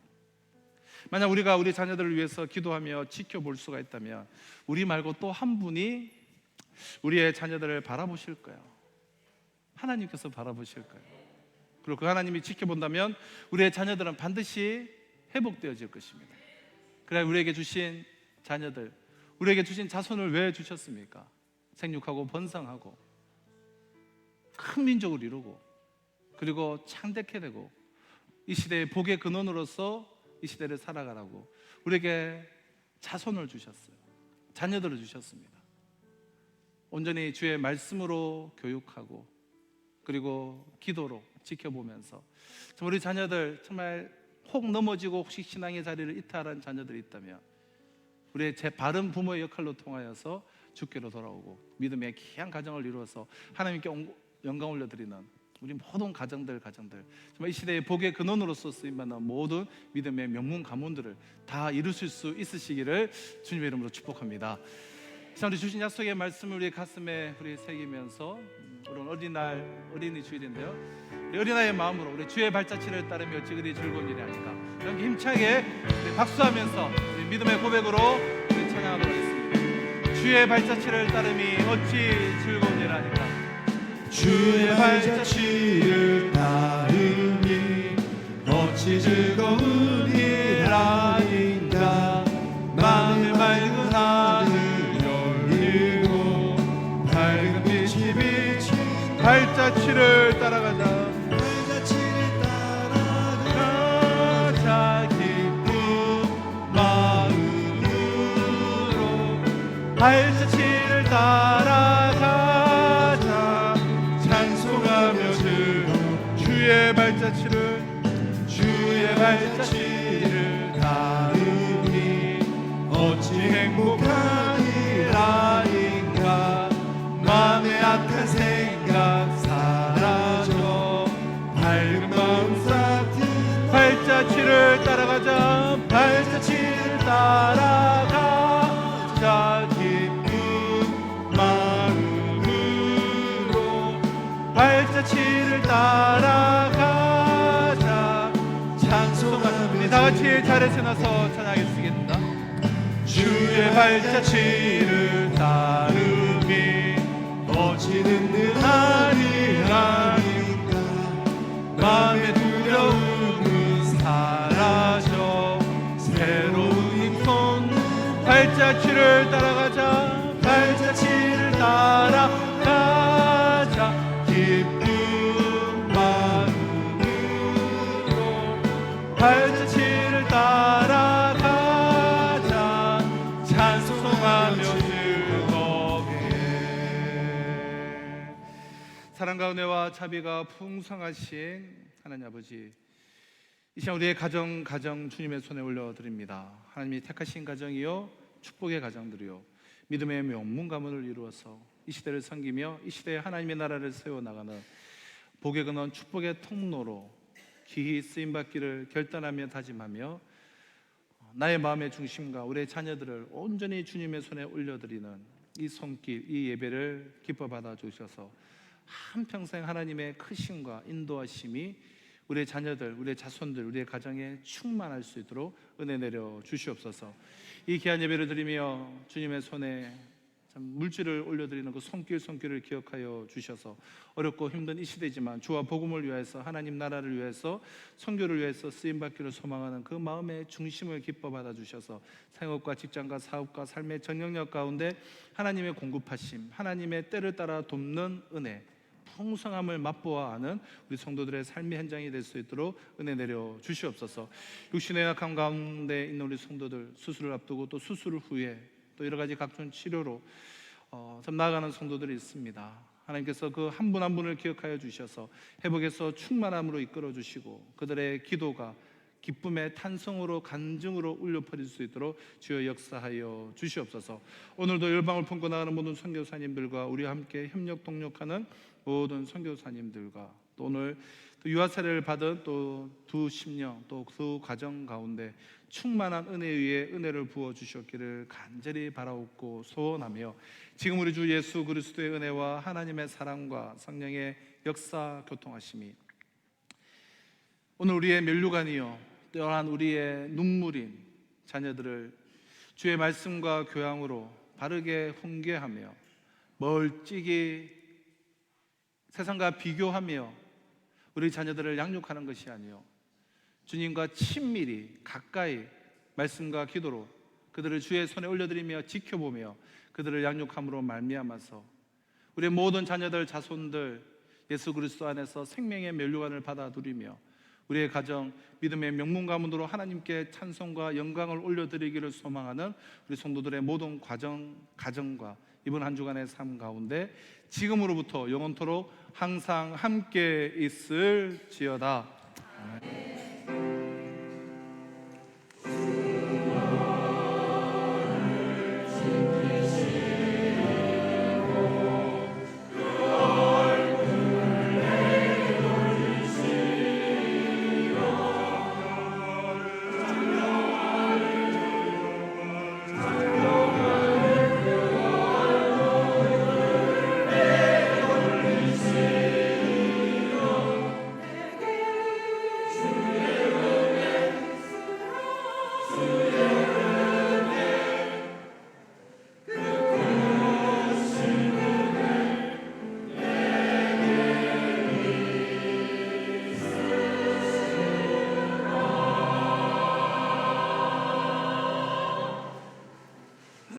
S3: 만약 우리가 우리 자녀들을 위해서 기도하며 지켜볼 수가 있다면 우리 말고 또 한 분이 우리의 자녀들을 바라보실 거예요. 하나님께서 바라보실 거예요. 그리고 그 하나님이 지켜본다면 우리의 자녀들은 반드시 회복되어질 것입니다. 그래, 우리에게 주신 자녀들, 우리에게 주신 자손을 왜 주셨습니까? 생육하고 번성하고 큰 민족을 이루고 그리고 창대케 되고 이 시대의 복의 근원으로서 이 시대를 살아가라고 우리에게 자손을 주셨어요. 자녀들을 주셨습니다. 온전히 주의 말씀으로 교육하고 그리고 기도로 지켜보면서 우리 자녀들 정말 혹 넘어지고 혹시 신앙의 자리를 이탈한 자녀들이 있다면 우리의 제 바른 부모의 역할로 통하여서 주께로 돌아오고 믿음의 귀한 가정을 이루어서 하나님께 영광 올려드리는 우리 모든 가정들 정말 이 시대의 복의 근원으로서 쓰임받는 모든 믿음의 명문 가문들을 다 이루실 수 있으시기를 주님의 이름으로 축복합니다. 우리 주신 약속의 말씀을 우리 가슴에 우리 새기면서 오늘 어린날 어린이 주일인데요, 우리 어린아이의 마음으로 우리 주의 발자취를 따르며 어찌 그리 즐거운 일이 아닐까, 이렇게 힘차게 우리 박수하면서 우리 믿음의 고백으로 우리 찬양하도록 하겠습니다. 주의 발자취를 따름이 어찌 즐거운 일 아닐까.
S2: 주의 발자취를 따르니 어찌 즐거운 일 아닌가. 마음의 맑은 하늘 열리고 밝은 빛이 비친
S3: 발자취를 따라가자.
S2: 발자취를 따라가자. 기쁜 마음으로 발자취를 따라가자. 찬송하며 즐거운 주의 발자취를 따르니 어찌 행복한 일 아닌가. 마음의 악한 생각 사라져 밝은 마음 같은
S3: 발자취를 따라가자. 발자취를 따라가자.
S2: 기쁜 마음으로
S3: 발자취를 따라가자.
S2: 찬송하며
S3: 우리 다 같이 자리에서 나서 찬양하겠습니다.
S2: 주의 발자취를 따르미 어찌 든든한 일 아닌가. 마음의 두려움은 사라져 새로운 힘 솟는
S3: 발자취를 따라가자. 발자취를 따라가자.
S2: 기쁜 마음으로
S3: 발자취를 따라가자. 찬송하며 즐겁게. 사랑과 은혜와 자비가 풍성하신 하나님 아버지, 이 시간 우리의 가정 주님의 손에 올려드립니다. 하나님이 택하신 가정이요 축복의 가정들이요 믿음의 명문 가문을 이루어서 이 시대를 섬기며 이 시대에 하나님의 나라를 세워나가는 복의 근원 축복의 통로로 귀히 쓰임받기를 결단하며 다짐하며 나의 마음의 중심과 우리의 자녀들을 온전히 주님의 손에 올려드리는 이 손길, 이 예배를 기뻐 받아주셔서 한평생 하나님의 크심과 인도하심이 우리의 자녀들, 우리의 자손들, 우리의 가정에 충만할 수 있도록 은혜 내려 주시옵소서. 이 귀한 예배를 드리며 주님의 손에 참 물질을 올려드리는 그 손길을 기억하여 주셔서 어렵고 힘든 이 시대지만 주와 복음을 위해서 하나님 나라를 위해서 선교를 위해서 쓰임받기를 소망하는 그 마음의 중심을 기뻐 받아주셔서 생업과 직장과 사업과 삶의 전 영역 가운데 하나님의 공급하심, 하나님의 때를 따라 돕는 은혜, 풍성함을 맛보아 아는 우리 성도들의 삶의 현장이 될 수 있도록 은혜 내려 주시옵소서. 육신의 약함 가운데 있는 우리 성도들, 수술을 앞두고 또 수술 후에 또 여러 가지 각종 치료로 좀 나아가는 성도들이 있습니다. 하나님께서 그 한 분 한 분을 기억하여 주셔서 회복에서 충만함으로 이끌어 주시고 그들의 기도가 기쁨의 탄성으로 간증으로 울려 퍼질 수 있도록 주여 역사하여 주시옵소서. 오늘도 열방을 품고 나가는 모든 선교사님들과 우리와 함께 협력 동력하는 모든 선교사님들과 또 오늘 또 유아 세례를 받은 또 두 심령 또 그 가정 가운데 충만한 은혜 위에 은혜를 부어 주셨기를 간절히 바라옵고 소원하며 지금 우리 주 예수 그리스도의 은혜와 하나님의 사랑과 성령의 역사 교통하심이 오늘 우리의 면류관이요 또한 우리의 눈물인 자녀들을 주의 말씀과 교양으로 바르게 훈계하며 멀찍이 세상과 비교하며 우리 자녀들을 양육하는 것이 아니요 주님과 친밀히 가까이 말씀과 기도로 그들을 주의 손에 올려드리며 지켜보며 그들을 양육함으로 말미암아서 우리의 모든 자녀들 자손들 예수 그리스도 안에서 생명의 면류관을 받아 누리며 우리의 가정 믿음의 명문 가문으로 하나님께 찬송과 영광을 올려드리기를 소망하는 우리 성도들의 모든 가정과 이번 한 주간의 삶 가운데 지금으로부터 영원토록 항상 함께 있을지어다. 아멘.